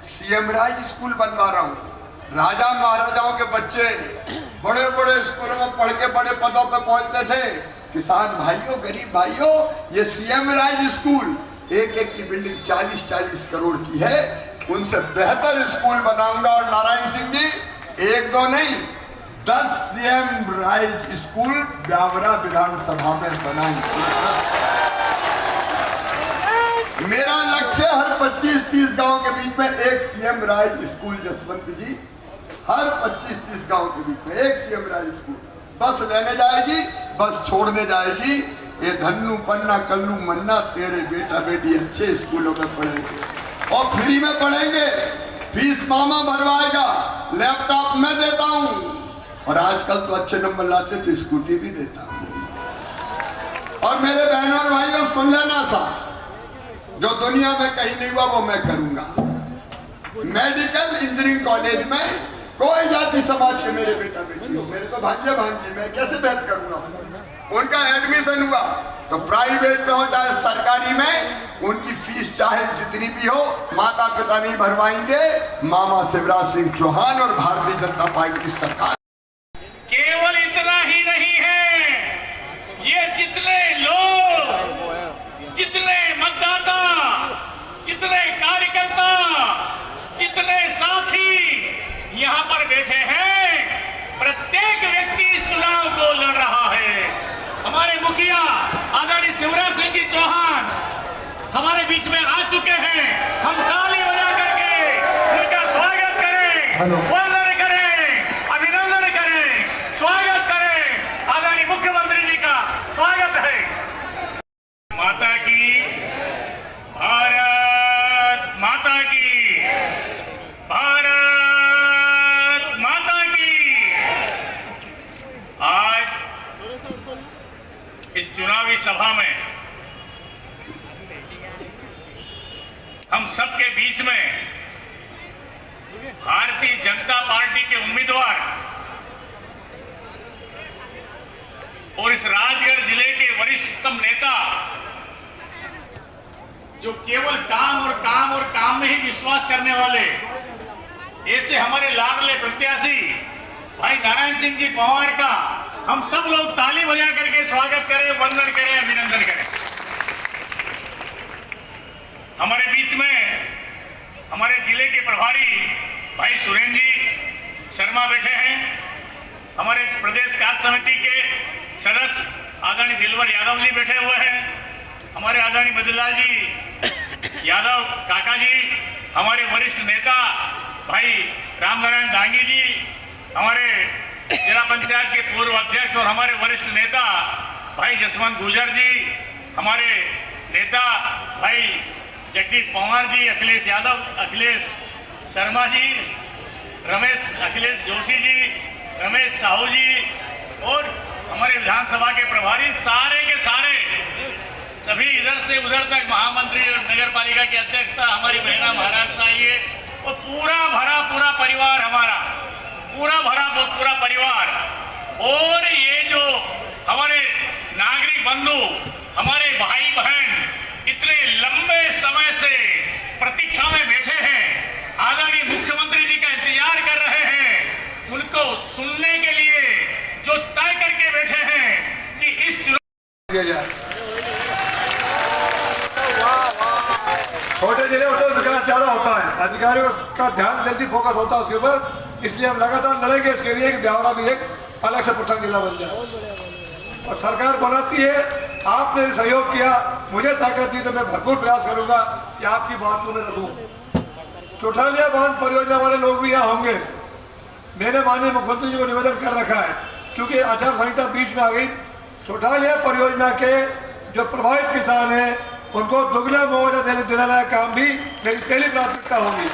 सीएम राज स्कूल बनवा रहा हूं। राजा महाराजाओं के बच्चे बड़े बड़े स्कूलों में पढ़ के बड़े पदों पर पहुंचते थे। किसान भाइयों, गरीब भाइयों, ये सीएम राज स्कूल एक एक की बिल्डिंग 40-40 करोड़ की है, उनसे बेहतर स्कूल बनाऊंगा। और नारायण सिंह जी, एक दो नहीं 10 सीएम राइज स्कूल ब्यावरा विधानसभा में बनाएंगे। मेरा लक्ष्य हर 25-30 गांव के बीच में एक सीएम राइज स्कूल, जसवंत जी, हर 25-30 गांव के बीच में एक सीएम राइज स्कूल। बस लेने जाएगी, बस छोड़ने जाएगी। ये धन्नू पन्ना कल्लू मन्ना तेरे बेटा बेटी अच्छे स्कूलों में पढ़ेंगे और फ्री में पढ़ेंगे, फीस मामा भरवाएगा, लैपटॉप मैं देता हूं, और आजकल तो अच्छे नंबर लाते तो स्कूटी भी देता हूं। और मेरे बहनों और भाइयों सुन लेना साथ, जो दुनिया में कहीं नहीं हुआ वो मैं करूंगा। मेडिकल इंजीनियरिंग कॉलेज में कोई जाति समाज के मेरे बेटा बेटी हो, मेरे तो भांजे भांजी, मैं कैसे भेद करूंगा? उनका एडमिशन हुआ तो प्राइवेट में हो चाहे सरकारी में, उनकी फीस चाहे जितनी भी हो, माता पिता नहीं भरवाएंगे। मामा शिवराज सिंह चौहान और भारतीय जनता पार्टी की सरकार। केवल इतना ही नहीं है, ये जितने लोग, जितने मतदाता, जितने कार्यकर्ता, जितने साथी यहाँ पर बैठे हैं, प्रत्येक व्यक्ति इस चुनाव को लड़ रहा है। हमारे मुखिया आदरणीय शिवराज सिंह जी चौहान हमारे बीच में आ चुके हैं। हम ताली बजा करके उनका स्वागत करें, वंदन करें, अभिनंदन करें, स्वागत करें। आदरणीय मुख्यमंत्री जी का स्वागत है। माता की, भारत माता की, भारत माता की। आज इस चुनावी सभा में हम सबके बीच में भारतीय जनता पार्टी के उम्मीदवार और इस राजगढ़ जिले के वरिष्ठतम नेता, जो केवल काम और काम और काम में ही विश्वास करने वाले, ऐसे हमारे लाडले प्रत्याशी भाई नारायण सिंह जी पवार का हम सब लोग ताली बजा करके स्वागत करें, वंदन करें, अभिनंदन करें। हमारे बीच में हमारे जिले के प्रभारी भाई सुरेंद्र जी शर्मा बैठे हैं। हमारे प्रदेश कार्य समिति के सदस्य आदरणीय दिलवर यादव जी बैठे हुए हैं। हमारे आदरणीय मदनलाल जी यादव काका जी, हमारे वरिष्ठ नेता भाई रामनारायण डांगी जी, हमारे जिला पंचायत के पूर्व अध्यक्ष और हमारे वरिष्ठ नेता भाई जसवंत गुजर जी, हमारे नेता भाई जगदीश पवार जी, अखिलेश यादव, अखिलेश शर्मा जी, अखिलेश जोशी जी, रमेश साहू जी, और हमारे विधानसभा के प्रभारी सारे के सारे, सभी इधर से उधर तक महामंत्री और नगर पालिका की अध्यक्षता हमारी बहना महाराष्ट्र आई है, और पूरा भरा पूरा परिवार हमारा, पूरा भरा पूरा परिवार, और ये जो हमारे नागरिक बंधु हमारे भाई बहन इतने लंबे समय से प्रतीक्षा में बैठे हैं, आदरणीय मुख्यमंत्री जी का इंतजार कर रहे हैं, उनको सुनने के लिए जो तय करके बैठे हैं कि इस चुनाव किया जाए। छोटे जिले में तो विकास ज्यादा होता है, अधिकारियों का ध्यान जल्दी फोकस होता है उसके ऊपर, इसलिए हम लगातार लड़ेंगे इसके लिए कि ब्यावरा भी एक अलग से प्रथम जिला बन जाए। और सरकार बनाती है, आपने सहयोग किया, मुझे ताकत दी तो मैं भरपूर प्रयास करूंगा कि आपकी बात को मैं रखूं। चौठालिया बांध परियोजना वाले लोग भी यहाँ होंगे। मैंने माननीय मुख्यमंत्री जी को निवेदन कर रखा है, क्योंकि आचार संहिता बीच में आ गई। चौठालिया परियोजना के जो प्रभावित किसान हैं उनको दुगना मुआवजा दिलाने का काम भी मेरी पहली प्राथमिकता होगी।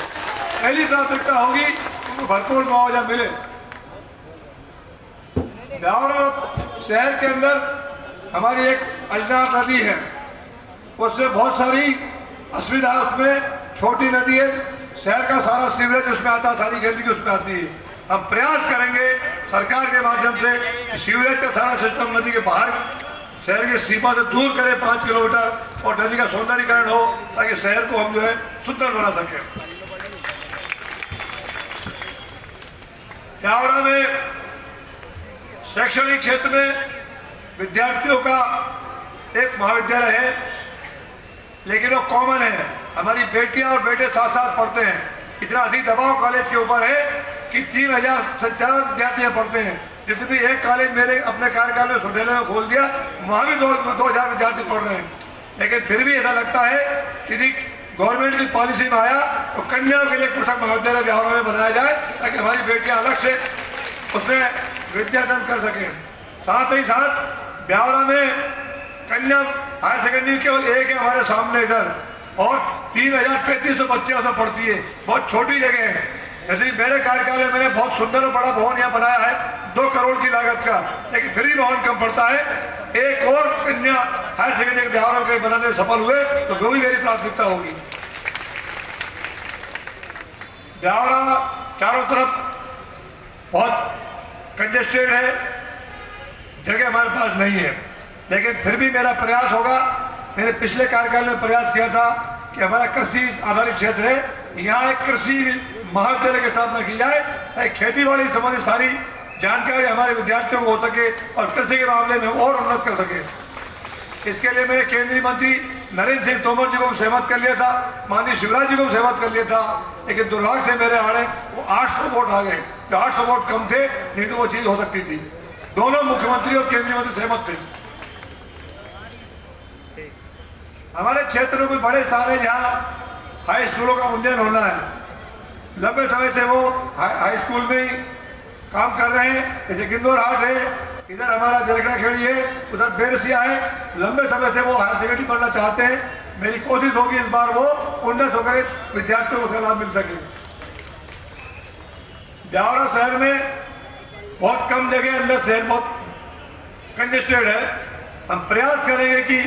पहली प्राथमिकता होगी उनको भरपूर मुआवजा मिले। ब्यावरा शहर के अंदर हमारी एक अजनार नदी है, उससे बहुत सारी असुविधा, उसमें छोटी नदी है, शहर का सारा सीवरेज उसमें आता है, सारी गंदगी उसमें आती है। हम प्रयास करेंगे सरकार के माध्यम से सीवरेज का सारा सिस्टम नदी के बाहर शहर की सीमा से दूर करें 5 किलोमीटर, और नदी का सौंदर्यीकरण हो ताकि शहर को हम जो है सुंदर बना सके। ब्यावरा में शैक्षणिक क्षेत्र में विद्यार्थियों का एक महाविद्यालय है, लेकिन वो कॉमन है। हमारी बेटियां और बेटे साथ साथ पढ़ते हैं। इतना अधिक दबाव कॉलेज के ऊपर है कि 3000 से ज़्यादा विद्यार्थी पढ़ते हैं। जितने भी एक कॉलेज मेरे अपने कार्यकाल में सुटेले में खोल दिया, वहाँ भी 2000 विद्यार्थी पढ़ रहे हैं। लेकिन फिर भी ऐसा लगता है कि गवर्नमेंट की पॉलिसी में आया तो कन्याओं के लिए पृथक महाविद्यालय ब्यावरा में बनाया जाए, ताकि हमारी बेटियां अलग से उसमें विद्यादान कर सकें। साथ ही साथ ब्यावरा में कन्या हायर सेकेंडरी केवल एक है हमारे सामने इधर, और 3350 बच्चे उसमें पढ़ती है। बहुत छोटी जगह है। जैसे मेरे कार्यकाल में मैंने बहुत सुंदर और बड़ा भवन यहाँ बनाया है 2 करोड़ की लागत का, लेकिन फिर भी भवन कम पड़ता है। एक और कन्या हायर सेकेंडरी ब्यावरा में बनाने में सफल हुए तो वो भी मेरी प्राथमिकता होगी। ब्यावरा चारों तरफ बहुत कंजेस्टेड है, जगह हमारे पास नहीं है, लेकिन फिर भी मेरा प्रयास होगा। मैंने पिछले कार्यकाल में प्रयास किया था कि हमारा कृषि आधारित क्षेत्र है, यहाँ एक कृषि महाविद्यालय की स्थापना की जाए, ताकि खेती बाड़ी संबंधी सारी जानकारी हमारे विद्यार्थियों को हो सके और कृषि के मामले में और उन्नत कर सके। इसके लिए मैंने केंद्रीय मंत्री नरेंद्र सिंह तोमर जी को भी सहमत कर लिया था, माननीय शिवराज जी को भी सहमत कर लिया था, लेकिन दुर्भाग्य से मेरे आड़े वो 800 वोट आ गए। तो 800 वोट कम थे, नहीं तो वो चीज़ हो सकती थी। दोनों मुख्यमंत्री और केंद्रीय मंत्री सहमत थे। हमारे क्षेत्र में कोई बड़े स्थान है जहाँ हाई स्कूलों का उन्नयन होना है। लंबे समय से वो हाई स्कूल में ही काम कर रहे हैं। जैसे गिंदौर हाट है, इधर हमारा जरगड़ा खेड़ी है, उधर बेरसिया है। लंबे समय से वो हायर सेकेंडरी पढ़ना चाहते हैं। मेरी कोशिश होगी इस बार वो उन्नत होकर विद्यार्थियों को उसका लाभ मिल सके। ब्यावरा शहर में बहुत कम जगह, अंदर शहर बहुत कंजेस्टेड है। हम प्रयास करेंगे कि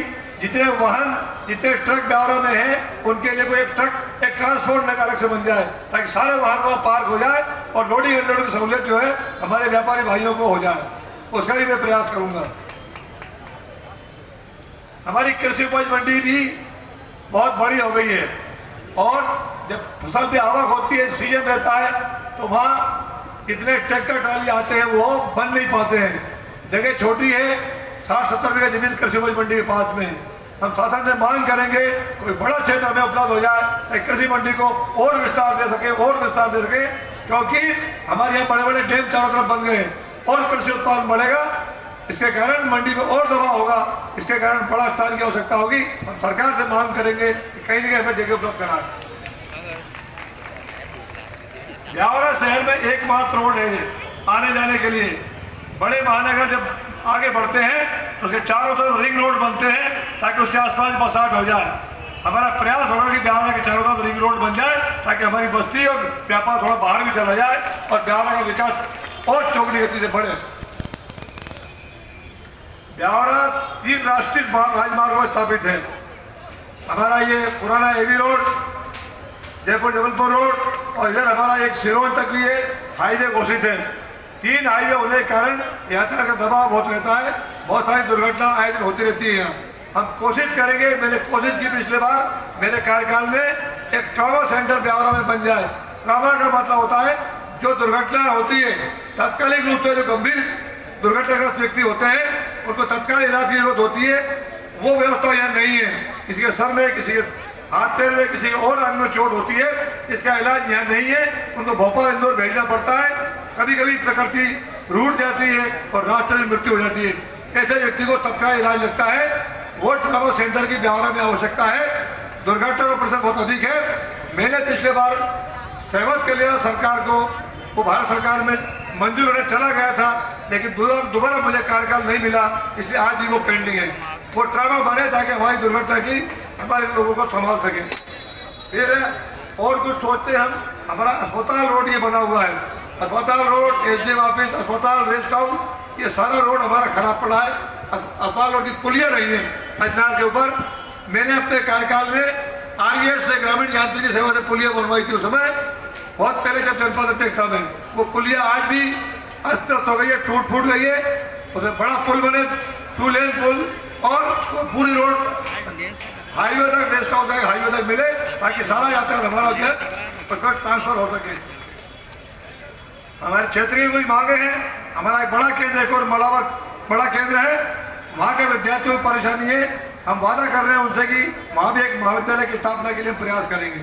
जितने वाहन, जितने ट्रक ब्यावरा में हैं, उनके लिए कोई एक ट्रांसपोर्ट नगर अलग से बन जाए, ताकि सारे वाहन वहाँ पार्क हो जाए और लोडिंग अनलोडिंग की सहूलियत जो है हमारे व्यापारी भाइयों को हो जाए। उसका भी मैं प्रयास करूँगा। हमारी कृषि उपज मंडी भी बहुत बड़ी हो गई है, और जब फसल की आवक होती है, सीजन रहता है, तो वहाँ इतने ट्रैक्टर ट्राली आते हैं, वो बन नहीं पाते हैं। जगह छोटी है, 60-70 बीघा जमीन कृषि उपज मंडी के पास में। हम शासन से मांग करेंगे कोई बड़ा क्षेत्र हमें उपलब्ध हो जाए, ताकि कृषि मंडी को और विस्तार दे सके, और विस्तार दे सके, क्योंकि हमारे यहाँ बड़े बड़े डैम चारों तरफ बन गए और कृषि उत्पादन बढ़ेगा। इसके कारण मंडी में और दबाव होगा, इसके कारण बड़ा स्थान की आवश्यकता होगी। हम सरकार से मांग करेंगे कि कहीं न कहीं हमें जगह उपलब्ध कराएं। ब्यावरा शहर में एकमात्र रोड है आने जाने के लिए। बड़े महानगर जब आगे बढ़ते हैं तो उसके चारों तरफ रिंग रोड बनते हैं, ताकि उसके आसपास बसाहट हो जाए। हमारा प्रयास होगा कि ब्यावरा के चारों तरफ रिंग रोड बन जाए, ताकि हमारी बस्ती और व्यापार थोड़ा बाहर भी चला जाए और ब्यावरा का विकास और चौगनी गति से बढ़े। ब्यावरा 3 राष्ट्रीय राजमार्गों पर स्थापित है। हमारा ये पुराना एवी रोड, जयपुर जबलपुर रोड, और इधर हमारा एक सिरोंज तक भी ये हाईवे घोषित है। 3 हाईवे होने के कारण यातायात का दबाव बहुत रहता है, बहुत सारी दुर्घटना आए दिन होती रहती है। हम कोशिश करेंगे, मैंने कोशिश की पिछले बार मेरे कार्यकाल में एक ट्रॉमा सेंटर ब्यावरा में बन जाए। ट्रॉमा का मतलब होता है जो दुर्घटना होती है तात्कालिक रूप से, जो गंभीर दुर्घटनाग्रस्त व्यक्ति होते हैं उनको तत्काल इलाज की जरूरत होती है, वो व्यवस्था यहाँ नहीं है। किसी के सर में, किसी के हाथ पैर में, किसी के और अंग में चोट होती है, इसका इलाज यहाँ नहीं है, उनको भोपाल इंदौर भेजना पड़ता है। कभी कभी प्रकृति रूठ जाती है और रास्ते में मृत्यु हो जाती है, ऐसे व्यक्ति को तत्काल इलाज लगता है। वो ट्रॉमा सेंटर की ब्यावरा में आवश्यकता है। दुर्घटना का प्रतिशत बहुत अधिक है। मैंने पिछले बार सहमत कर लिया सरकार को, वो भारत सरकार में मंजूर होने चला गया था, लेकिन दोबारा मुझे कार्यकाल नहीं मिला, इसलिए आज भी वो पेंडिंग है। वो ट्रॉमा बने ताकि हमारी दुर्घटना की हमारे लोगों को संभाल सके। फिर और कुछ सोचते हम, हमारा अस्पताल रोड ये बना हुआ है, अस्पताल रोड, एसडीएम ऑफिस, अस्पताल, रेस्ट हाउस, ये सारा रोड हमारा खराब पड़ा है। अस्पताल रोड की पुलिया रही है अजनार के ऊपर। मैंने अपने कार्यकाल में आरईएस से ग्रामीण यांत्रिकी सेवा से पुलिया बनवाई थी उस समय, बहुत पहले जब जनपद अध्यक्ष था मैं। वो पुलिया आज भी अस्त व्यस्त हो गई है, टूट फूट गई है। उसमें बड़ा पुल बने, 2 लेन पुल, और वो पूरी रोड हाईवे तक, रेस्ट हाउस तक, हाईवे तक मिले ताकि सारा यातायात हमारा जो है ट्रांसफर हो सके। हमारे क्षेत्र की कुछ मांगे हैं। हमारा एक बड़ा केंद्र, एक और मलावर बड़ा केंद्र है, वहाँ के विद्यार्थियों को परेशानी है। हम वादा कर रहे हैं उनसे कि वहाँ भी एक महाविद्यालय की स्थापना के लिए प्रयास करेंगे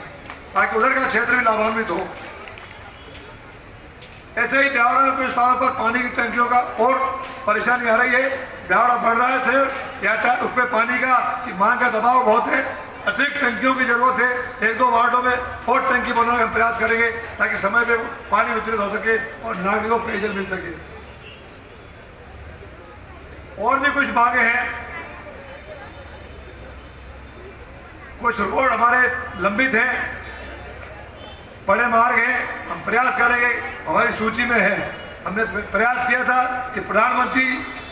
ताकि उधर का क्षेत्र भी लाभान्वित हो। ऐसे ही ब्यावरा में कुछ स्थानों पर पानी की टंकियों का और परेशानी आ रही है। ब्यावरा बढ़ रहा है फिर या उस पर पानी का मांग का दबाव बहुत है, अतिरिक्त टंकियों की जरूरत है। 1-2 वार्डों में और टंकी बनाने का प्रयास करेंगे ताकि समय पे पानी वितरित हो सके और नागरिकों को पेयजल मिल सके। और भी कुछ मांगे हैं। कुछ रोड हमारे लंबित हैं, बड़े मार्ग हैं, हम प्रयास करेंगे, हमारी सूची में है। हमने प्रयास किया था कि प्रधानमंत्री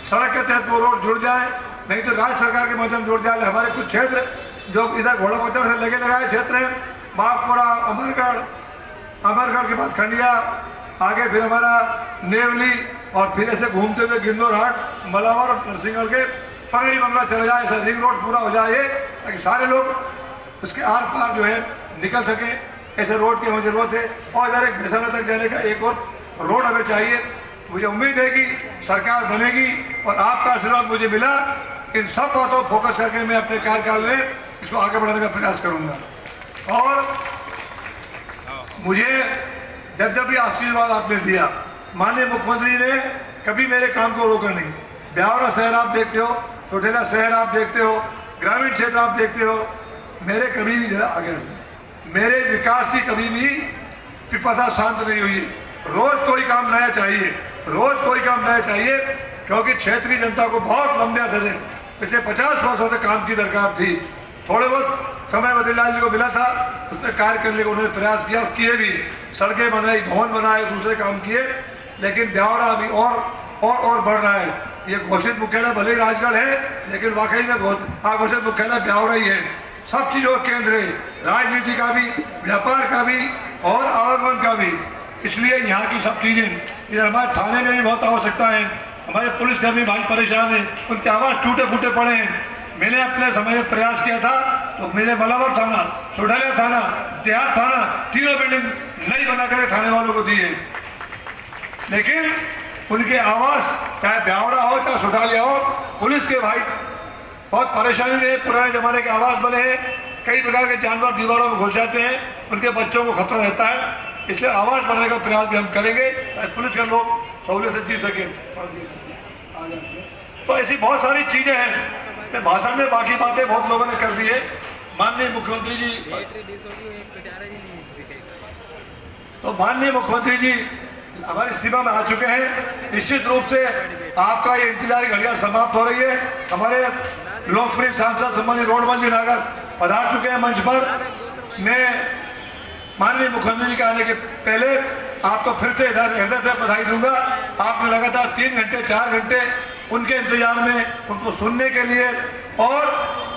सड़क के तहत वो रोड जुड़ जाए, नहीं तो राज्य सरकार के माध्यम जुड़ जाए। हमारे कुछ क्षेत्र जो इधर घोड़ा पचड़ से लगे लगाए क्षेत्र हैं, बागपुरा, अमरगढ़ के बाद खंडिया, आगे फिर हमारा नेवली, और फिर ऐसे घूमते हुए गिंदौर हाट, मलावर और नरसिंहगढ़ के पगड़ी बंगला चला जाए, ऐसा रिंग रोड पूरा हो जाए ताकि सारे लोग उसके आर पार जो है निकल सके। ऐसे रोड की हमें जरूरत है। और इधर एक भैसाना तक जाने का एक और रोड हमें चाहिए। मुझे उम्मीद है कि सरकार बनेगी और आपका आशीर्वाद मुझे मिला। इन सब बातों फोकस करके मैं अपने कार्यकाल में इसको आगे बढ़ाने का प्रयास करूंगा। और मुझे जब भी आशीर्वाद आपने दिया, माननीय मुख्यमंत्री ने कभी मेरे काम को रोका नहीं। ब्यावरा शहर आप देखते हो, सोढेला शहर आप देखते हो, ग्रामीण क्षेत्र आप देखते हो, मेरे कभी भी आगे मेरे विकास की कभी भी पिपासा शांत नहीं हुई। रोज कोई काम नया चाहिए, रोज कोई काम नया चाहिए, क्योंकि क्षेत्र की जनता को बहुत लंबे अरसे से पिछले 50 वर्षों से काम की दरकार थी। थोड़े बहुत समय बद्रीलाल जी को मिला था, उसने कार्य करने का उन्होंने प्रयास किया, किए भी, सड़कें बनाई, भवन बनाए, दूसरे काम किए, लेकिन ब्यावरा अभी और बढ़ रहा है। ये घोषित मुख्यालय भले ही राजगढ़ है, लेकिन वाकई में घोषित मुख्यालय ब्यावरा ही है। सब चीज़ों का केंद्र है, राजनीति का भी, व्यापार का भी और आवागमन का भी। इसलिए यहाँ की सब चीज़ें, इधर हमारे थाने में भी बहुत आवश्यकता है। हमारे पुलिसकर्मी भाई परेशान हैं, उनके आवाज़ टूटे फूटे पड़े हैं। मैंने अपने समय में प्रयास किया था तो मेरे मलावर थाना, सोढेला थाना, देहात थाना, तीनों बिल्डिंग नई बना कर थाने वालों को दी है, लेकिन उनके आवाज़ चाहे ब्यावरा हो चाहे सोढेला हो, पुलिस के भाई बहुत परेशानी में पुराने ज़माने के आवास बने हैं। कई प्रकार के जानवर दीवारों में घुस जाते हैं, उनके बच्चों को खतरा रहता है। इसलिए आवास बनाने का प्रयास भी हम करेंगे ताकि पुलिस के लोग सहूलियत से जी सकें। तो ऐसी बहुत सारी चीज़ें हैं। भाषण में बाकी बातें बहुत लोगों ने कर दी है। माननीय मुख्यमंत्री जी, तो माननीय मुख्यमंत्री जी हमारी सीमा में आ चुके हैं। निश्चित रूप से आपका ये इंतजार की घड़ियां समाप्त हो रही है। हमारे लोकप्रिय सांसद सम्मानित रोडमल जी नागर पधार चुके हैं मंच पर। मैं माननीय मुख्यमंत्री जी के आने के पहले आपको फिर से हृदय से बधाई दूंगा। आपने लगातार 3 घंटे 4 घंटे उनके इंतजार में, उनको सुनने के लिए और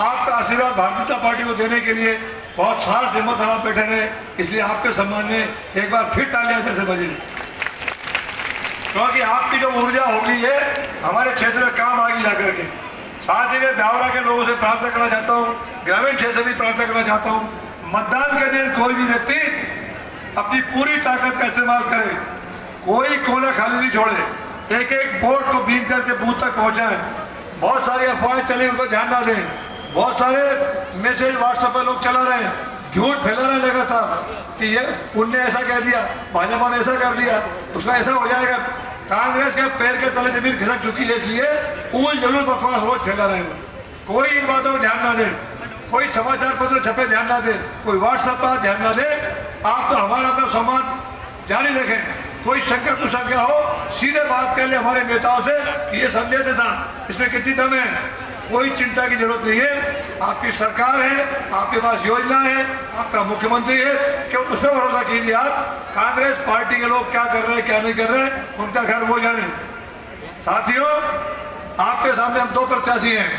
आपका आशीर्वाद भारतीय जनता पार्टी को देने के लिए बहुत साहस हिम्मत से आप बैठे रहे। इसलिए आपके सम्मान में एक बार फिर तालियां जैसे बजे, क्योंकि आपकी जो ऊर्जा होगी ये हमारे क्षेत्र में काम आएगी जाकर के। साथ ही मैं ब्यावरा के लोगों से प्रार्थना करना चाहता हूँ, ग्रामीण क्षेत्र से भी प्रार्थना करना चाहता हूँ, मतदान के दिन कोई भी व्यक्ति अपनी पूरी ताकत का इस्तेमाल करे, कोई कोना खाली नहीं छोड़े, एक एक वोट को बीन करके बूथ तक पहुंचाएं। बहुत सारी अफवाहें चली, उनको ध्यान ना दें। बहुत सारे मैसेज व्हाट्सएप पर लोग चला रहे हैं, झूठ फैला रहे लगातार कि ये उनने ऐसा कह दिया, भाजपा ने ऐसा कर दिया, उसका ऐसा हो जाएगा। कांग्रेस के पैर के तले जमीन खिसक चुकी है, इसलिए उल जलूल बकवास रोज फैला रहे हैं। कोई इन बातों पर ध्यान ना दे, कोई समाचार पत्र छपे ध्यान ना दे, कोई व्हाट्सएप पर ध्यान ना दे। आप तो हमारा अपना संवाद जारी रखें। कोई शंका कुशंका हो, सीधे बात कर ले हमारे नेताओं से कि ये संदेश था, इसमें कितनी दम है। कोई चिंता की जरूरत नहीं है। आपकी सरकार है, आपके पास योजना है, आपका मुख्यमंत्री है, क्यों उस पर भरोसा कीजिए। आप कांग्रेस पार्टी के लोग क्या कर रहे हैं क्या नहीं कर रहे हैं उनका खैर वो जाने। साथियों, आपके सामने हम 2 प्रत्याशी हैं,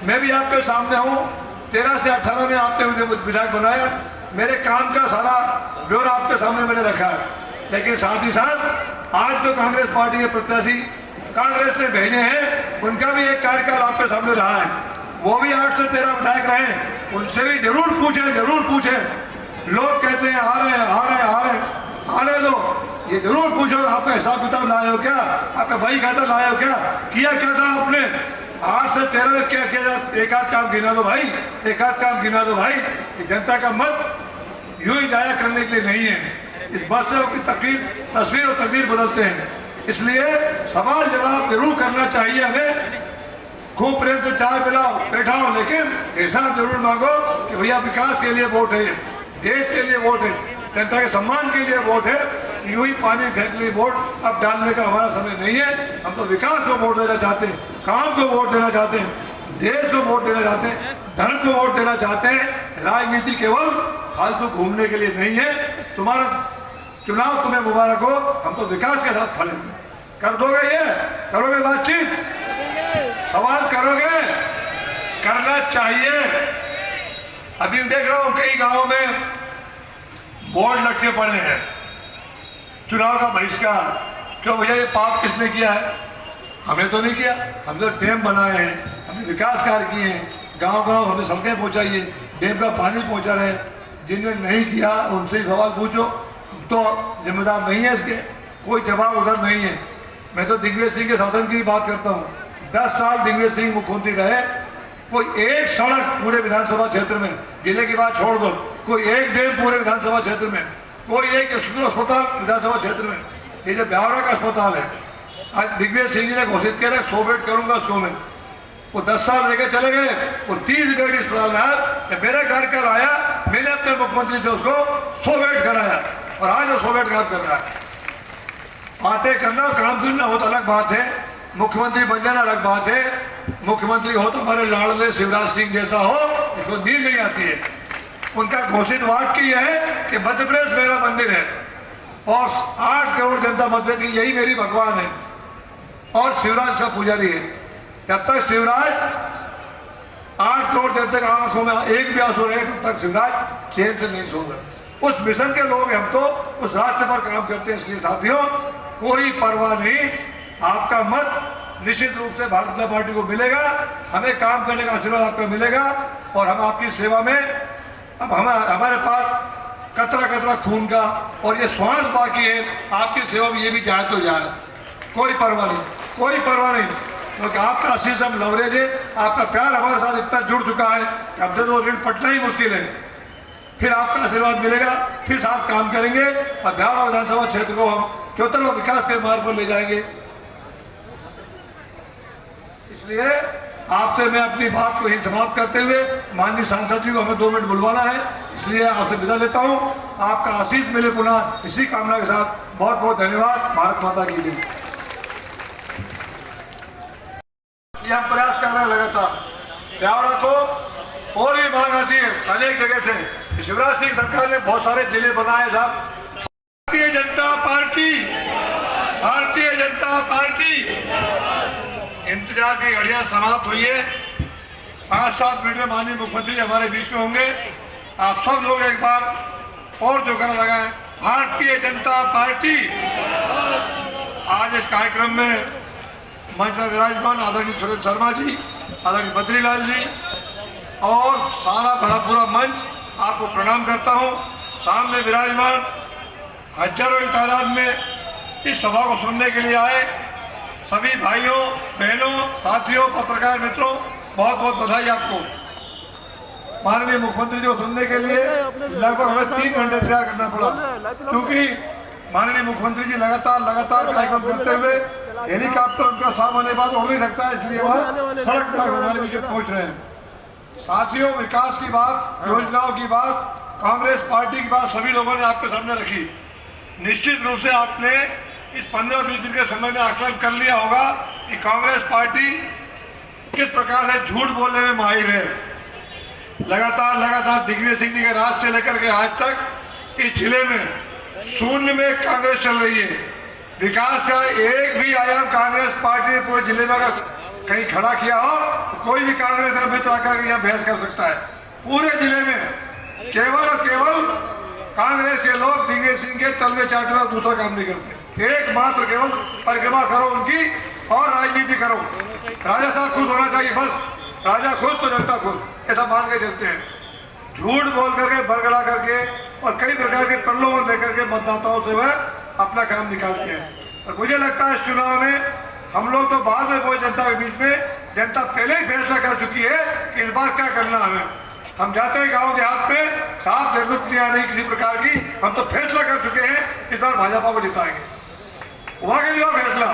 मैं भी आपके सामने हूँ। 13 से 18 में आपने मुझे विधायक बनाया, मेरे काम का सारा ब्यौरा आपके सामने मैंने रखा है। लेकिन साथ ही साथ आज जो कांग्रेस पार्टी के प्रत्याशी कांग्रेस ने भेजे हैं, उनका भी एक कार्यकाल आपके सामने रहा है। वो भी 8 से 13 विधायक रहे, उनसे भी जरूर पूछें। लोग कहते हैं आ रहे हैं, आने दो। ये जरूर पूछो, आपका हिसाब किताब लाए हो क्या, आपका बही खाता लाए हो क्या, किया क्या था आपने 8 से 13 में क्या किया? एक आध काम गिना दो भाई, एक आध काम गिना दो भाई। जनता का मत यूं ही जाया करने के लिए नहीं है। इस बात से उसकी तस्वीर और तकदीर बदलते हैं। इसलिए सवाल जवाब जरूर करना चाहिए हमें। खूब प्रेम से चाय पिलाओ, बैठाओ, लेकिन हिसाब जरूर मांगो कि भैया विकास के लिए वोट है, देश के लिए वोट है, जनता के सम्मान के लिए वोट है। यूं ही पानी फेंक लिए वोट अब डालने का हमारा समय नहीं है। हम तो विकास को वोट देना चाहते हैं, काम को वोट देना चाहते हैं, देश को वोट देना चाहते हैं, धर्म को वोट देना चाहते हैं। राजनीति केवल फालतू घूमने के लिए नहीं है। तुम्हारा चुनाव तुम्हें मुबारक हो, हम तो विकास के साथ खड़े हैं। कर दोगे ये? करोगे बातचीत? सवाल करोगे? करना चाहिए। अभी देख रहा हूँ कई गांवों में बोर्ड लटके पड़े हैं, चुनाव का बहिष्कार। क्यों भैया? ये पाप किसने किया है? हमें तो नहीं किया। हम तो डैम बनाए हैं, हमने विकास कार्य किए हैं, गांव गांव हमने सड़कें पहुंचाई है, डैम का पानी पहुंचा रहे हैं। जिन्हें नहीं किया उनसे ही सवाल पूछो, तो जिम्मेदार नहीं है इसके, कोई जवाब उधर नहीं है। मैं तो दिग्विजय सिंह के शासन की बात करता हूँ। 10 साल दिग्विजय सिंह मुख्यमंत्री रहे, कोई एक सड़क पूरे विधानसभा क्षेत्र में, जिले की बात छोड़ दो, कोई एक डैम पूरे विधानसभा क्षेत्र में, कोई एक अस्पताल विधानसभा क्षेत्र में। ये जो ब्यावरा का अस्पताल है, आज दिग्विजय सिंह जी ने घोषित किया 100 बेड करूंगा उसको मैं। वो 10 साल लेके चले गए, वो 30 बेड अस्पताल में आया। मेरा कार्यकाल आया, मैंने अपने मुख्यमंत्री से उसको 100 बेड कराया और आज वो 100 बेड काम कर रहा है। बातें करना और काम करना हो तो अलग बात है, मुख्यमंत्री बन जाना अलग बात है। मुख्यमंत्री हो तो हमारे लाडले शिवराज सिंह जैसा हो, इसको नींद नहीं आती है। उनका घोषित वाक्य यह है कि मध्य प्रदेश मेरा मंदिर है और 8 करोड़ जनता मत देती, यही मेरी भगवान है और शिवराज का पुजारी है। जब तक शिवराज 8 करोड़ जनता की आंखों में एक भी आंसू रहे, तब तक शिवराज चैन से नहीं सोगा। उस मिशन के लोग हम तो उस रास्ते पर काम करते हैं। इसलिए साथियों, कोई परवाह नहीं, आपका मत निश्चित रूप से भारतीय जनता पार्टी को मिलेगा। हमें काम करने का आशीर्वाद आपका मिलेगा और हम आपकी सेवा में, अब हमारे पास कतरा कतरा खून का और ये श्वास बाकी है, आपकी सेवा में ये भी जाए तो जाए, कोई परवाह नहीं, कोई परवाह नहीं। क्योंकि आपका आशीष हम लवरेज है, आपका प्यार हमारे साथ इतना जुड़ चुका है कि हमसे तो ऋण पटना ही मुश्किल है। फिर आपका आशीर्वाद मिलेगा, फिर साथ काम करेंगे और ब्यावरा विधानसभा क्षेत्र को हम चौतरफा विकास के मार्ग पर ले जाएंगे। इसलिए आपसे मैं अपनी बात को ही समाप्त करते हुए, माननीय सांसद जी को हमें 2 मिनट बुलवाना है, इसलिए आपसे विदा लेता हूँ। आपका आशीष मिले पुनः, इसी कामना के साथ बहुत बहुत धन्यवाद। भारत माता की जय। ये हम प्रयास कर रहे हैं लगातार, ब्यावरा को और भी मांग आती है अनेक जगह से। शिवराज सिंह सरकार ने बहुत सारे जिले बनाए साहब। Bharatiya Janata party, Bharatiya Janata party. इंतजार की घड़ियां समाप्त हुई है। 5-7 मिनट में माननीय मुख्यमंत्री हमारे बीच में होंगे। आप सब लोग एक बार और जोकर लगाएं, भारतीय जनता पार्टी। आज इस कार्यक्रम में मंच पर विराजमान आदरणीय सुरेंद्र शर्मा जी, आदरणीय बद्रीलाल जी और सारा बड़ा पूरा मंच आपको प्रणाम करता हूँ। सामने विराजमान हजारों की तादाद में इस सभा को सुनने के लिए आए सभी भाइयों बहनों साथियों पत्रकार मित्रों बहुत बहुत बधाई आपको। माननीय मुख्यमंत्री जी को सुनने के लिए लगभग हमें 3 घंटे इंतजार करना पड़ा, क्योंकि माननीय मुख्यमंत्री जी लगातार कार्यक्रम करते हुए हेलीकॉप्टर उनका सामने बाद उड़ नहीं सकता है, इसलिए वह सड़क पर हमारे बीच पहुंच रहे हैं। साथियों, विकास की बात, योजनाओं की बात, कांग्रेस पार्टी की बात सभी लोगों ने आपके सामने रखी। निश्चित रूप से आपने इस 15-20 दिन के समय में आकलन कर लिया होगा कि कांग्रेस पार्टी किस प्रकार से झूठ बोलने में माहिर है। लगातार दिग्विजय सिंह जी के राज से लेकर के आज तक इस जिले में शून्य में कांग्रेस चल रही है। विकास का एक भी आयाम कांग्रेस पार्टी ने पूरे जिले में अगर कहीं खड़ा किया हो तो कोई भी कांग्रेस का मित्र आकर यहाँ बहस कर सकता है। पूरे जिले में केवल और केवल कांग्रेस के लोग दिग्विजय सिंह के तलवे चाटने में दूसरा काम नहीं करते। एकमात्र केवल परिक्रमा करो उनकी और राजनीति करो। राजा साहब खुश होना चाहिए, बस राजा खुश तो जनता खुश, ऐसा मान के चलते हैं। झूठ बोल करके बरगला करके और कई प्रकार के प्रलोभन दे करके मतदाताओं से वह अपना काम निकालते हैं। और मुझे लगता है इस चुनाव में हम लोग तो बाद में पहुंचे जनता के बीच में, जनता पहले ही फैसला कर चुकी है कि इस बार क्या करना हमें। हम जाते हैं गांव देहात में, साफ जरूरत नहीं किसी प्रकार की, हम तो फैसला कर चुके हैं इस बार भाजपा को जिताएंगे। वहां के लिए फैसला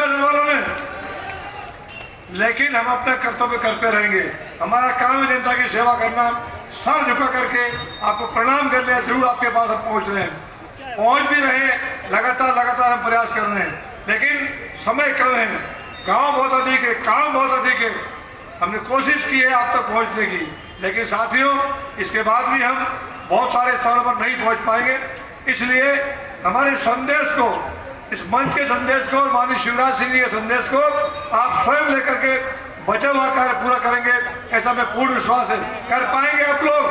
जनवालों ने, लेकिन हम अपना कर्तव्य करते रहेंगे। हमारा काम है जनता की सेवा करना। सर झुका करके आपको प्रणाम कर लिया, जरूर आपके पास हम पहुंच रहे हैं, पहुंच भी रहे, लगातार हम प्रयास कर रहे हैं, लेकिन समय कम है, गांव बहुत अधिक है, काम बहुत अधिक है। हमने कोशिश की है आप तक पहुंचने की, लेकिन साथियों इसके बाद भी हम बहुत सारे स्थानों पर नहीं पहुंच पाएंगे। इसलिए हमारे संदेश को, इस मंच के संदेश को और माननीय शिवराज सिंह जी के संदेश को आप स्वयं लेकर के बचा हुआ कार्य पूरा करेंगे, ऐसा मैं पूर्ण विश्वास है। कर पाएंगे आप लोग,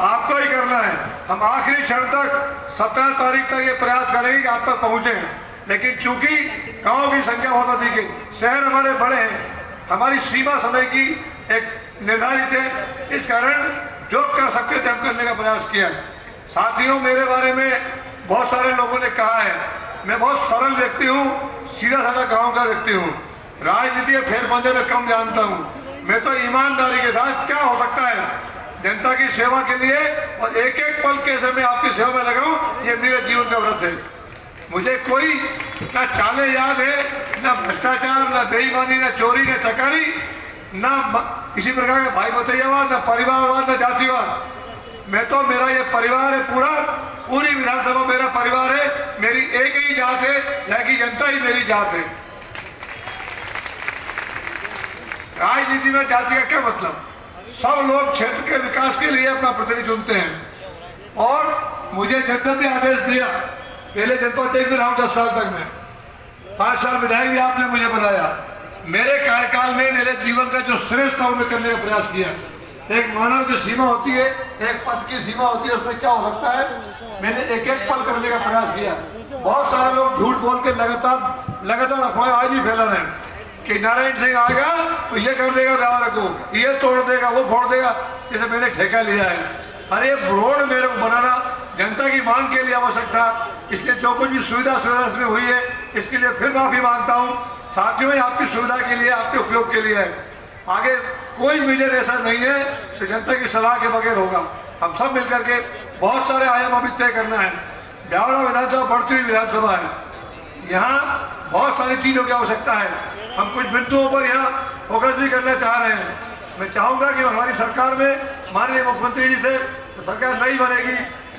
आपको ही करना है। हम आखिरी क्षण तक 17 तारीख तक ये प्रयास करेंगे कि आप तक पहुंचे, लेकिन चूंकि गाँव की संख्या बहुत अधिक है, शहर हमारे बड़े हैं, हमारी सीमा समय की एक निर्धारित है, इस कारण जो कर सकते थे हम करने का प्रयास किया। साथियों, मेरे बारे में बहुत सारे लोगों ने कहा है मैं बहुत सरल व्यक्ति हूँ, सीधा साधा गांव का व्यक्ति हूँ, राजनीति के फेरबंदे में कम जानता हूँ। मैं तो ईमानदारी के साथ क्या हो सकता है जनता की सेवा के लिए और एक एक पल कैसे मैं आपकी सेवा में लगाऊं, ये मेरे जीवन का व्रत है। मुझे कोई ना चाले याद है, ना भ्रष्टाचार, ना बेईमानी, ना चोरी, ना चकारी, ना किसी प्रकार का भाई भतीजावाद, ना परिवारवाद, ना जातिवाद। मैं तो, मेरा ये परिवार है, पूरी विधानसभा मेरा परिवार है, मेरी एक ही जात है, यहाँ की जनता ही मेरी जात है। राजनीति में जाति का क्या मतलब? सब लोग क्षेत्र के विकास के लिए अपना प्रतिनिधि चुनते हैं और मुझे जनता ने आदेश दिया, पहले जनपद एक दिन आऊँ 10 साल तक में, 5 साल विधायक भी आपने मुझे बनाया। मेरे कार्यकाल में मेरे जीवन का जो श्रेष्ठ था वो मैं करने का प्रयास किया। एक मानव की सीमा होती है, एक पद की सीमा होती है, उसमें क्या हो सकता है, मैंने एक एक पल करने का प्रयास किया। बहुत सारे लोग झूठ बोल के लगातार अफवाह आज भी फैला रहे हैं कि नारायण सिंह आएगा तो ये कर देगा व्यवहार को, ये तोड़ देगा, वो फोड़ देगा, जैसे मैंने ठेका लिया है। अरे रोड मेरे को बनाना जनता की मांग के लिए आवश्यक था, इसलिए जो कुछ भी सुविधा इसमें हुई है इसके लिए फिर माफी मांगता हूँ। साथियों, आपकी सुविधा के लिए, आपके उपयोग के लिए है। आगे कोई विजन ऐसा नहीं है कि जनता की सलाह के बगैर होगा। हम सब मिलकर के बहुत सारे आयाम अभी तय करना है। ब्यावड़ा विधानसभा बढ़ती हुई विधानसभा है, यहाँ बहुत सारी चीज़ों की आवश्यकता है। हम कुछ बिंदुओं पर यहाँ फोकस भी करना चाह रहे हैं। मैं चाहूँगा कि हमारी सरकार में माननीय मुख्यमंत्री जी से सरकार नहीं बनेगी,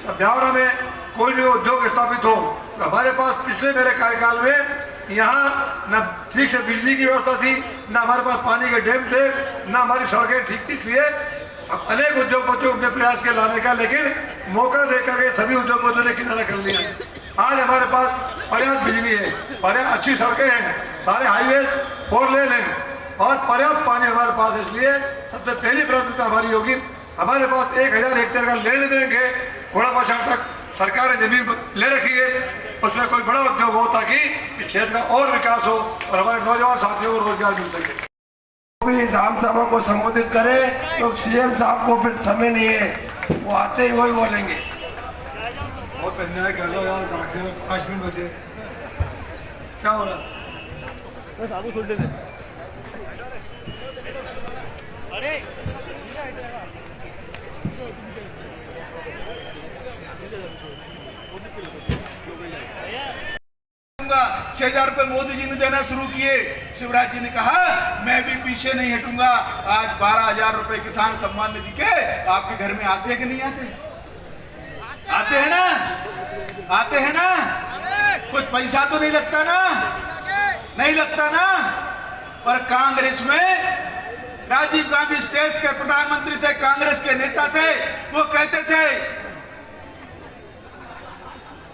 ब्यावड़ा में कोई भी उद्योग स्थापित हो। तो हमारे पास पिछले मेरे कार्यकाल में यहाँ न ठीक से बिजली की व्यवस्था थी, न हमारे पास पानी के डैम थे, न हमारी सड़कें ठीक थी। इसलिए अब अनेक उद्योगपतियों के प्रयास के लाने का, लेकिन मौका देकर के सभी उद्योगपतियों ने किनारा कर लिया। आज हमारे पास पर्याप्त बिजली है, पर्याप्त अच्छी सड़कें हैं, सारे हाईवे 4 लेन हैं और पर्याप्त पानी हमारे पास। इसलिए सबसे पहली प्राथमिकता हमारी होगी, हमारे पास 1000 हेक्टेयर का लैंड बैंक है, घोड़ा पछाड़ तक सरकार ने जमीन ले रखी है, उसमें कोई बड़ा उद्योग हो ताकि इस क्षेत्र का और विकास हो और हमारे नौजवान साथियों को रोजगार मिल सके। भी इस आम सभा को संबोधित करे तो सीएम साहब को फिर समय नहीं है, वो आते ही वही बोलेंगे। बहुत अन्याय कर लो यार, 5 मिनट बचे, क्या हो रहा है? छह 6,000 रुपए मोदी जी ने देना शुरू किए। शिवराज जी ने कहा मैं भी पीछे नहीं हटूंगा। आज 12,000 रुपए किसान सम्मान निधि के आपके घर में आते हैं कि नहीं आते? आते हैं ना, आते हैं ना। कुछ पैसा तो नहीं लगता ना, नहीं लगता ना। पर कांग्रेस में राजीव गांधी इस देश के प्रधानमंत्री थे, कांग्रेस के नेता थे, वो कहते थे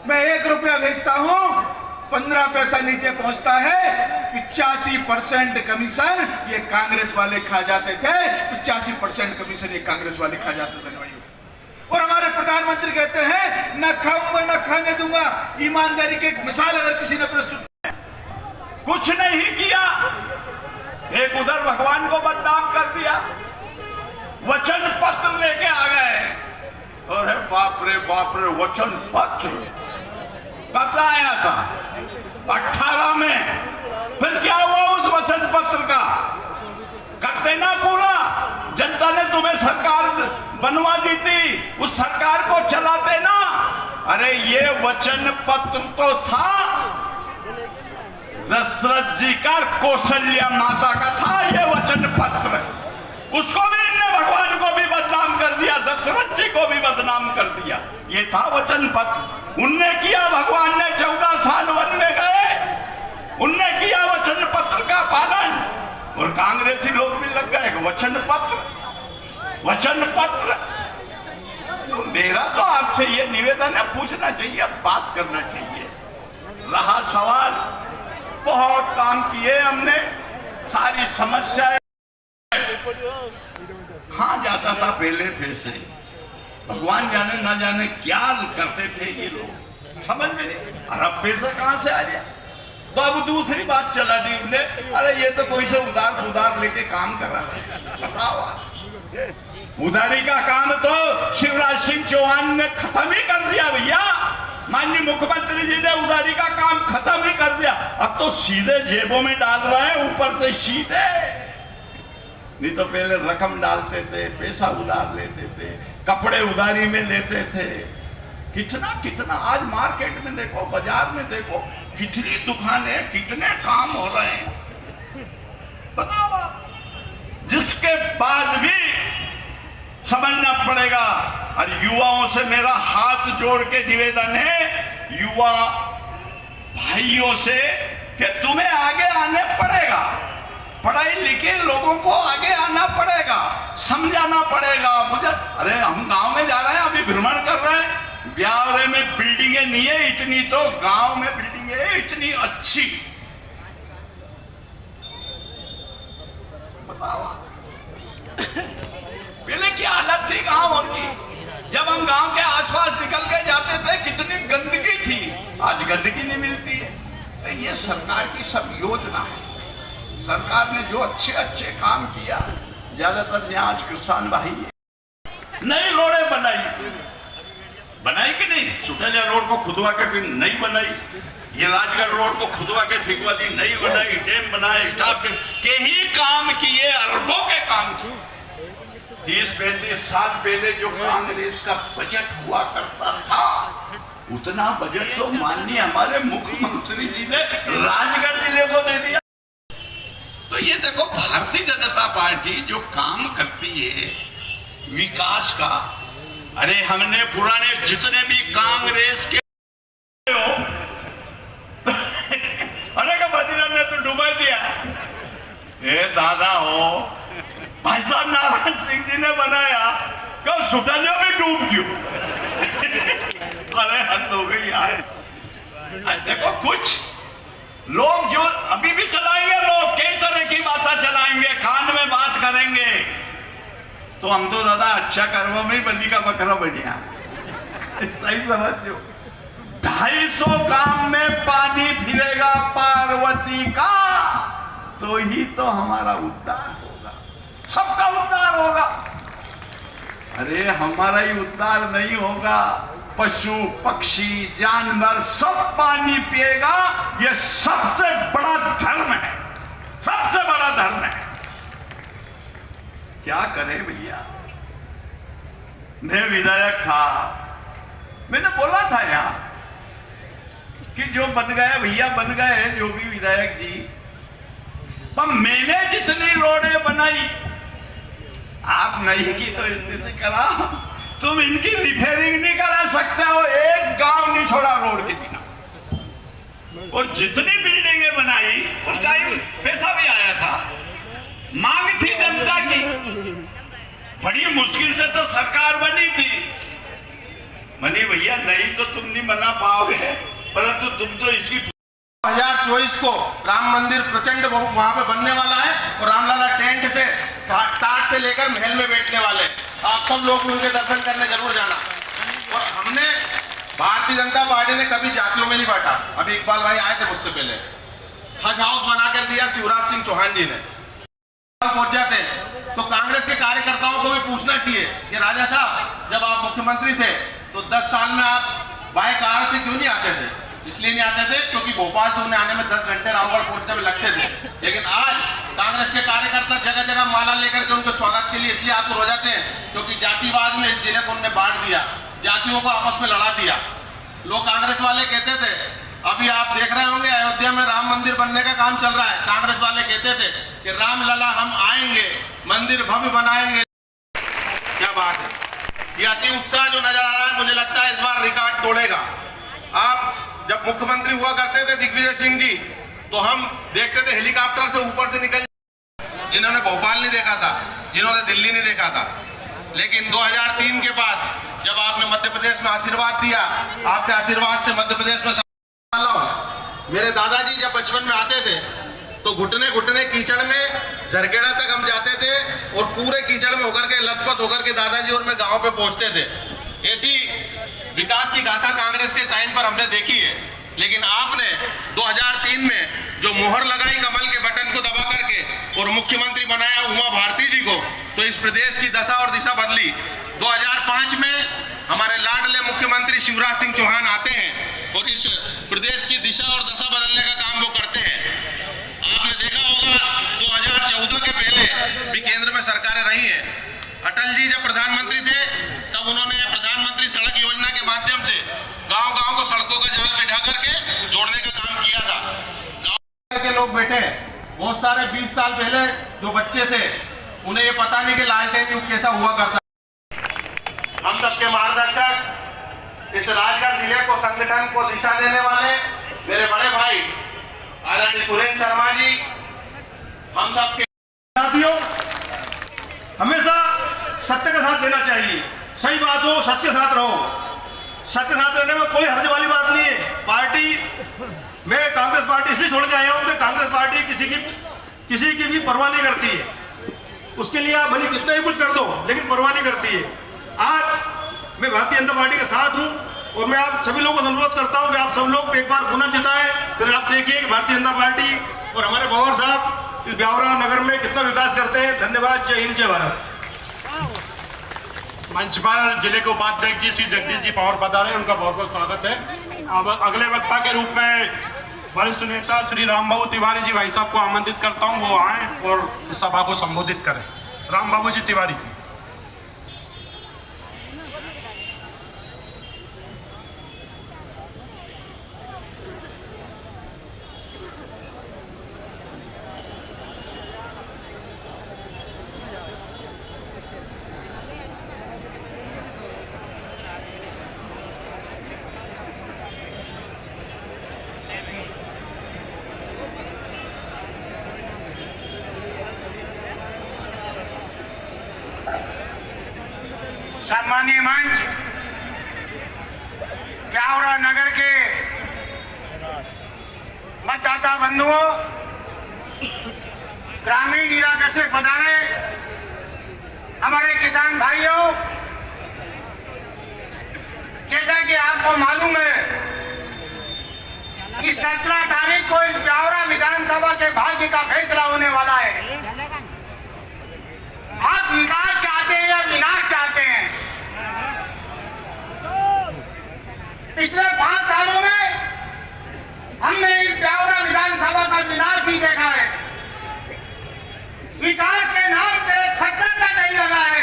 मैं 1 रुपया भेजता हूं 15 पैसा नीचे पहुंचता है। 85% कमीशन ये कांग्रेस वाले खा जाते थे। 85% कमीशन ये कांग्रेस वाले खा जाते थे। और हमारे प्रधानमंत्री कहते हैं न खाऊंगा न खाने दूंगा। ईमानदारी की एक मिसाल अगर किसी ने प्रस्तुत कुछ नहीं किया, एक उधर भगवान को बदनाम कर दिया, वचन पत्र लेके आ गए। अरे बाप रे वचन पत्र कब आया था? 18 में। फिर क्या हुआ उस वचन पत्र का? करते ना पूरा। जनता ने तुम्हें सरकार बनवा दी थी, उस सरकार को चलाते ना। अरे ये वचन पत्र तो था दशरथ जी का, कौशल्या माता का था ये वचन पत्र। उसको भी इनने भगवान को भी बदनाम कर दिया, दशरथ जी को भी बदनाम कर दिया। ये था वचन पत्र, उनने किया। भगवान ने 14 साल वन में गए, उनने किया वचन पत्र का पालन। और कांग्रेसी लोग भी लग गए वचन पत्र, वचन पत्र। तो मेरा तो आपसे ये निवेदन है, पूछना चाहिए, बात करना चाहिए। रहा सवाल, बहुत काम किए हमने, सारी समस्याएं। कहाँ जाता था पहले पैसे? भगवान जाने ना जाने क्या करते थे ये लोग, समझ में नहीं। और अब पैसा कहाँ से आ गया? तो अब दूसरी बात चला दी उन्होंने, अरे ये तो कोई से उधार लेके काम कर रहा है। बताओ, उधारी का काम तो शिवराज सिंह चौहान ने खत्म ही कर दिया भैया। माननीय मुख्यमंत्री जी ने उधारी का काम खत्म ही कर दिया। अब तो सीधे जेबों में डाल रहे हैं, ऊपर से सीधे। नहीं तो पहले रकम डालते थे, पैसा उधार लेते थे, कपड़े उधारी में लेते थे। कितना कितना आज मार्केट में देखो, बाजार में देखो, कितनी दुकानें, कितने काम हो रहे हैं, बताओ आप। जिसके बाद भी समझना पड़ेगा। और युवाओं से मेरा हाथ जोड़ के निवेदन है, युवा भाइयों से, कि तुम्हें आगे आने पड़ेगा। पढ़ाई लिखे लोगों को आगे आना पड़ेगा, समझाना पड़ेगा। मुझे अरे हम गांव में जा रहे हैं, अभी भ्रमण कर रहे हैं। ब्यावरे में बिल्डिंगें नहीं है इतनी, तो गांव में बिल्डिंगें है इतनी अच्छी। बताओ पहले क्या हालत थी गांव की? जब हम गांव के आसपास निकल के जाते थे कितनी गंदगी थी, आज गंदगी नहीं मिलती है। तो ये सरकार की सब योजना है। सरकार ने जो अच्छे अच्छे काम किया, ज्यादातर यहाँ आज किसान भाई नई रोडें बनाई कि नहीं? सुटेलिया रोड को खुदवा के फिर नहीं बनाई, ये राजगढ़ रोड को खुदवा के फिकवा दी, नहीं बनाई, डैम बनाए, स्टाफ के ही काम किए, अरबों के काम किए। 30-35 साल पहले जो कांग्रेस का बजट हुआ करता था, उतना बजट तो माननीय हमारे मुख्यमंत्री जी ने राजगढ़ जिले को दे दिया। तो ये देखो, भारतीय जनता पार्टी जो काम करती है विकास का, अरे हमने पुराने जितने भी कांग्रेस के अरे का बदला ने तो डुबा दिया। ए दादा हो, भाई साहब नारायण सिंह जी ने बनाया, कब सुटालियों में डूब गयो। अरे हद हो गई यार। देखो कुछ लोग जो अभी भी चलाएंगे, लोग कई तरह की बातें चलाएंगे, कान में बात करेंगे, तो हम तो दादा अच्छा करवा में बंदी का बकरा बढ़िया। सही समझ जो 250 गांव में पानी फिरेगा पार्वती का, तो ही तो हमारा उद्धार होगा, सबका उद्धार होगा। अरे हमारा ही उद्धार नहीं होगा, पशु पक्षी जानवर सब पानी पिएगा। ये सबसे बड़ा धर्म है, सबसे बड़ा धर्म है। क्या करें भैया, मैं विधायक था, मैंने बोला था यहाँ कि जो बन गए भैया बन गए, जो भी विधायक जी, पर मैंने जितनी रोडें बनाई आप नहीं की तो स्थिति करा, तुम इनकी रिपेयरिंग नहीं करा सकते हो, एक गांव नहीं छोड़ा रोड के बिना। और जितनी बिल्डिंगें बनाई उस टाइम पैसा भी आया था, मांग थी जनता की, बड़ी मुश्किल से तो सरकार बनी थी। मनी भैया नहीं तो तुम नहीं बना पाओगे, परंतु तुम तो इसकी 2024 को राम मंदिर प्रचंड वहां पे बनने वाला है और रामलला टेंट से टाट से लेकर महल में बैठने वाले। आप सब लोग उनके दर्शन करने जरूर जाना। और हमने भारतीय जनता पार्टी ने कभी जातियों में नहीं बांटा। अभी इकबाल भाई आए थे मुझसे पहले, हज हाउस बनाकर दिया शिवराज सिंह चौहान जी ने। पहुंच जाते तो कांग्रेस के कार्यकर्ताओं को भी पूछना चाहिए कि राजा साहब जब आप मुख्यमंत्री थे तो 10 साल में आप बाय कार से क्यों नहीं आते थे? इसलिए नहीं आते थे क्योंकि भोपाल से उन्हें आने में 10 घंटे रावगढ़ पहुंचने में लगते थे। लेकिन आज कांग्रेस के कार्यकर्ता जगह जगह माला लेकर के उनके स्वागत के लिए इसलिए आतुर हो जाते हैं क्योंकि जातिवाद में इस जिले को उन्होंने बांट दिया, जातियों को आपस में लड़ा दिया। लोग कांग्रेस वाले कहते थे, अभी आप देख रहे होंगे अयोध्या में राम मंदिर बनने का काम चल रहा है, कांग्रेस वाले कहते थे कि रामलला हम आएंगे, मंदिर भव्य बनाएंगे। क्या बात है, ये अति उत्साह जो नजर आ रहा है मुझे लगता है इस बार रिकॉर्ड तोड़ेगा। आप जब मुख्यमंत्री हुआ करते थे दिग्विजय सिंह जी, तो हम देखते थे हेलीकॉप्टर से ऊपर से निकल, जिन्होंने भोपाल नहीं देखा था, जिन्होंने दिल्ली नहीं देखा था। लेकिन 2003 के बाद जब आपने मध्य प्रदेश में आशीर्वाद दिया, आपके आशीर्वाद से मध्य प्रदेश में मेरे दादाजी जब बचपन में आते थे तो घुटने घुटने कीचड़ में झरखेड़ा तक हम जाते थे और पूरे कीचड़ में होकर के लथपथ होकर के दादाजी और मैं गांव पे पहुंचते थे। ऐसी विकास की गाथा कांग्रेस के टाइम पर हमने देखी है। लेकिन आपने 2003 में जो मोहर लगाई कमल के बटन को दबा करके और मुख्यमंत्री बनाया उमा भारती जी को, तो इस प्रदेश की दशा और दिशा बदली। 2005 में हमारे लाडले मुख्यमंत्री शिवराज सिंह चौहान आते हैं और इस प्रदेश की दिशा और दशा बदलने का काम वो करते हैं। आपने देखा होगा 2014 के पहले भी केंद्र में सरकारें रही हैं। अटल जी जब प्रधानमंत्री थे तब उन्होंने प्रधानमंत्री सड़क योजना के माध्यम से गांव-गांव को सड़कों का जाल बिठा करके जोड़ने का काम किया था। गांव के लोग बैठे बहुत सारे 20 साल पहले जो बच्चे थे उन्हें ये पता नहीं कि लालटेन युग कैसा हुआ करता। हम सबके मार्गदर्शक, इस राजगढ़ जिले को संगठन को दिशा देने वाले मेरे बड़े भाई आदरणीय सुरेंद्र शर्मा जी, हम सबके साथियों, हमेशा सत्य का साथ देना चाहिए। सही बात हो, सच के साथ रहो। सच के साथ रहने में कोई हर्ज वाली बात नहीं है। पार्टी, मैं कांग्रेस पार्टी इसलिए छोड़ के आया हूं कि कांग्रेस पार्टी किसी की भी परवाह नहीं करती है। उसके लिए आप भले कितना ही कुछ कर दो, लेकिन परवाह नहीं करती है। आज मैं भारतीय जनता पार्टी के साथ हूं और मैं आप सभी लोगों को अनुरोध करता हूं कि आप सब लोग एक बार पुनः जिताएं। फिर आप देखिए कि भारतीय जनता पार्टी और हमारे पवार साहब इस ब्यावरा नगर में कितना विकास करते हैं। धन्यवाद। जय हिंद, जय भारत। मंच पर जिले के उपाध्यक्ष जी श्री जगदीश जी पवार पधारे, उनका बहुत बहुत स्वागत है। अब अगले वक्ता के रूप में वरिष्ठ नेता श्री रामबाबू तिवारी जी भाई साहब को आमंत्रित करता हूं, वो आए और इस सभा को संबोधित करें। रामबाबू जी तिवारी जी। सम्मानीय मंच, ब्यावरा नगर के मतदाता बंधुओं, ग्रामीण इलाके से पधारे हमारे किसान भाइयों, जैसा कि आपको मालूम है 17 तारीख को इस ब्यावरा विधानसभा के भाग्य का फैसला होने वाला है। आप विकास चाहते हैं या विनाश चाहते हैं? पिछले 5 सालों में हमने इस ब्यावरा विधानसभा का विनाश ही देखा है। विकास के नाम पे खतरा का नहीं लगा है।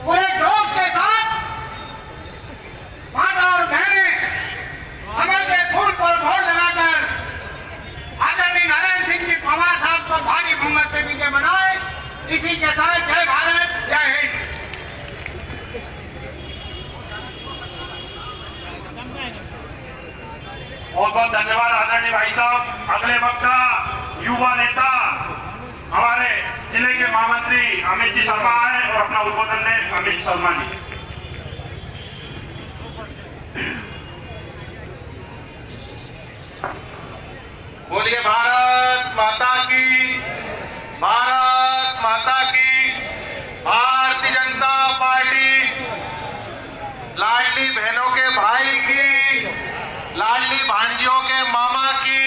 पूरे जोश के साथ माता और बहनें अमर के फूल पर मोहर लगाकर आदरणीय नारायण सिंह जी पवार साहब को भारी बहुमत से विजय बनाए। इसी के साथ जय भारत, जय हिंद। बहुत बहुत धन्यवाद आदरणीय भाई साहब। अगले वक्ता युवा नेता हमारे जिले के महामंत्री अमित जी शर्मा है और अपना उद्बोधन दें अमित शर्मा जी। बोलिए भारत माता की, भारत माता की। भारतीय जनता पार्टी लाडली बहनों के भाई की, लाडली भांजियों के मामा की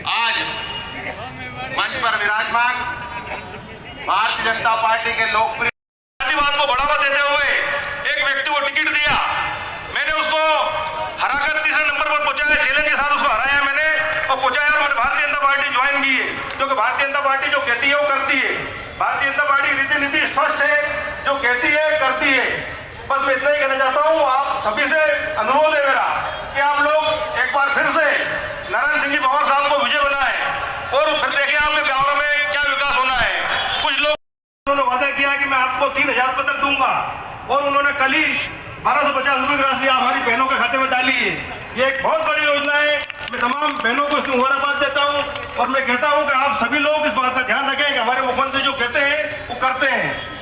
आज मंच पर विराजमान भारतीय जनता पार्टी के लोकप्रिय आदिवासी को बढ़ावा देते हुए एक व्यक्ति को टिकट दिया। मैंने उसको हराकर तीसरे नंबर पर पहुंचाया, चैलेंज के साथ उसको हराया मैंने और पहुंचाया। मैंने भारतीय जनता पार्टी ज्वाइन की है, क्योंकि भारतीय जनता पार्टी जो कहती है वो करती है। भारतीय जनता पार्टी की रीति नीति स्पष्ट है, जो कहती है करती है। बस मैं इतना ही कहना चाहता हूँ, आप सभी से अनुरोध है मेरा कि आप लोग एक बार फिर से नारायण सिंह जी पवार साहब को विजय बनाए और फिर देखें आपके ब्यावरा में क्या विकास होना है। कुछ लोग उन्होंने वादा किया कि मैं आपको 3000 रुपए तक दूंगा और उन्होंने कल ही 1250 रुपए की राशि हमारी बहनों के खाते में डाली है। ये एक बहुत बड़ी योजना है। मैं तमाम बहनों को इसमें मुबारकबाद देता हूँ और मैं कहता हूँ कि आप सभी लोग इस बात का ध्यान रखें कि हमारे मुख्यमंत्री जो कहते हैं वो करते हैं।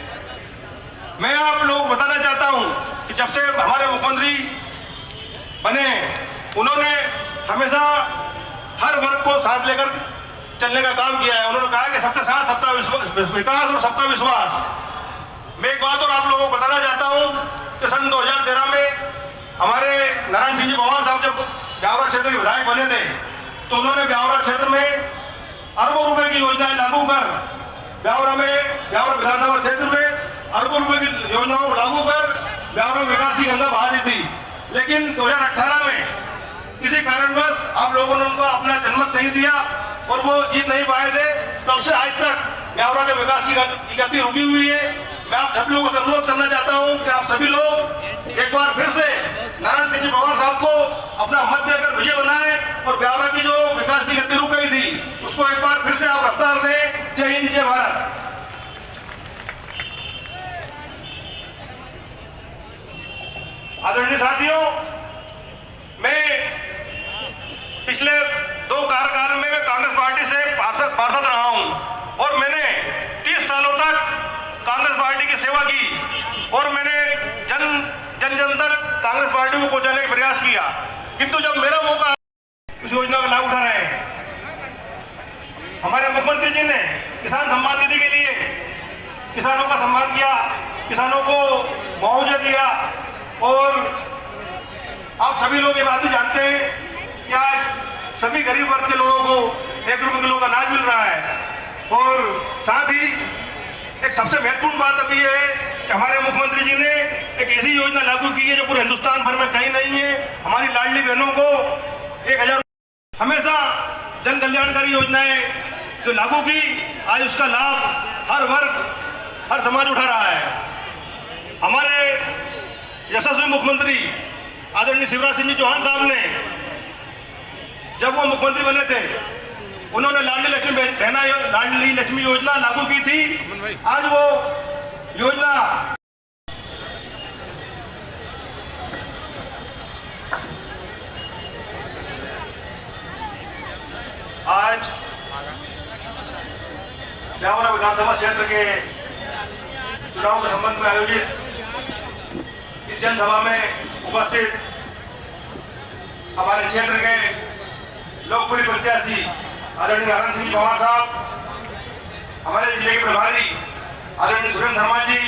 मैं आप लोग बताना चाहता हूँ कि जब से हमारे मुख्यमंत्री बने, उन्होंने हमेशा हर वर्ग को साथ लेकर चलने का काम किया है। उन्होंने कहा कि सबका साथ, सबका विकास और सबका विश्वास। मैं एक बात और आप लोगों को बताना चाहता हूँ कि सन 2013 में हमारे नारायण सिंह जी पवार साहब जब ब्यावरा क्षेत्र के विधायक बने थे, तो उन्होंने ब्यावरा क्षेत्र में अरबों रुपए की योजनाएं लागू कर ब्यावरा विधानसभा क्षेत्र में अरबों रुपए की योजनाओं को लागू कर ब्यावरा विकास की गंगा बहा दी थी। लेकिन 2018 में किसी कारणवश आप लोगों ने उनको अपना जनमत नहीं दिया और वो जीत नहीं पाए थे। तब से आज तक ब्यावरा के विकास की गति रुकी हुई है। मैं आप सभी लोगों से अनुरोध करना चाहता हूं कि आप सभी लोग एक बार फिर से नारायण सिंह जी पवार साहब को अपना मत देकर विजय बनाएं और ब्यावरा की जो विकास की गति रुक गई थी उसको एक बार फिर से आप रफ्तार दें। जय हिंद, जय भारत। आदरणीय साथियों, मैं पिछले 2 कार्यकाल में कांग्रेस पार्टी से पार्षद रहा हूं और मैंने 30 सालों तक कांग्रेस पार्टी की सेवा की और मैंने जन तक कांग्रेस पार्टी को पहुंचाने का प्रयास किया। किंतु जब मेरा मौका उस योजना का लाभ उठा रहे हैं, हमारे मुख्यमंत्री जी ने किसान सम्मान निधि के लिए किसानों का सम्मान किया, किसानों को मुआवजा दिया और आप सभी लोग ये बात भी जानते हैं कि आज सभी गरीब वर्ग के लोगों को 1 रुपए किलो का अनाज मिल रहा है। और साथ ही एक सबसे महत्वपूर्ण बात अभी है कि हमारे मुख्यमंत्री जी ने एक ऐसी योजना लागू की है जो पूरे हिंदुस्तान भर में कहीं नहीं है। हमारी लाडली बहनों को 1000 हमेशा जन कल्याणकारी योजनाएं जो लागू की, आज उसका लाभ हर वर्ग, हर समाज उठा रहा है। हमारे यशस्वी मुख्यमंत्री आदरणीय शिवराज सिंह चौहान साहब ने जब वो मुख्यमंत्री बने थे, उन्होंने लाडली लक्ष्मी योजना लागू की थी। आज वो योजना आज ब्यावरा विधानसभा क्षेत्र के चुनाव के संबंध में आयोजित इस जनसभा में उपस्थित हमारे क्षेत्र के लोकप्रिय प्रत्याशी आदरणीय नारायण सिंह पवार साहब, हमारे जिले के प्रभारी आदरणीय सुरेंद्र शर्मा जी,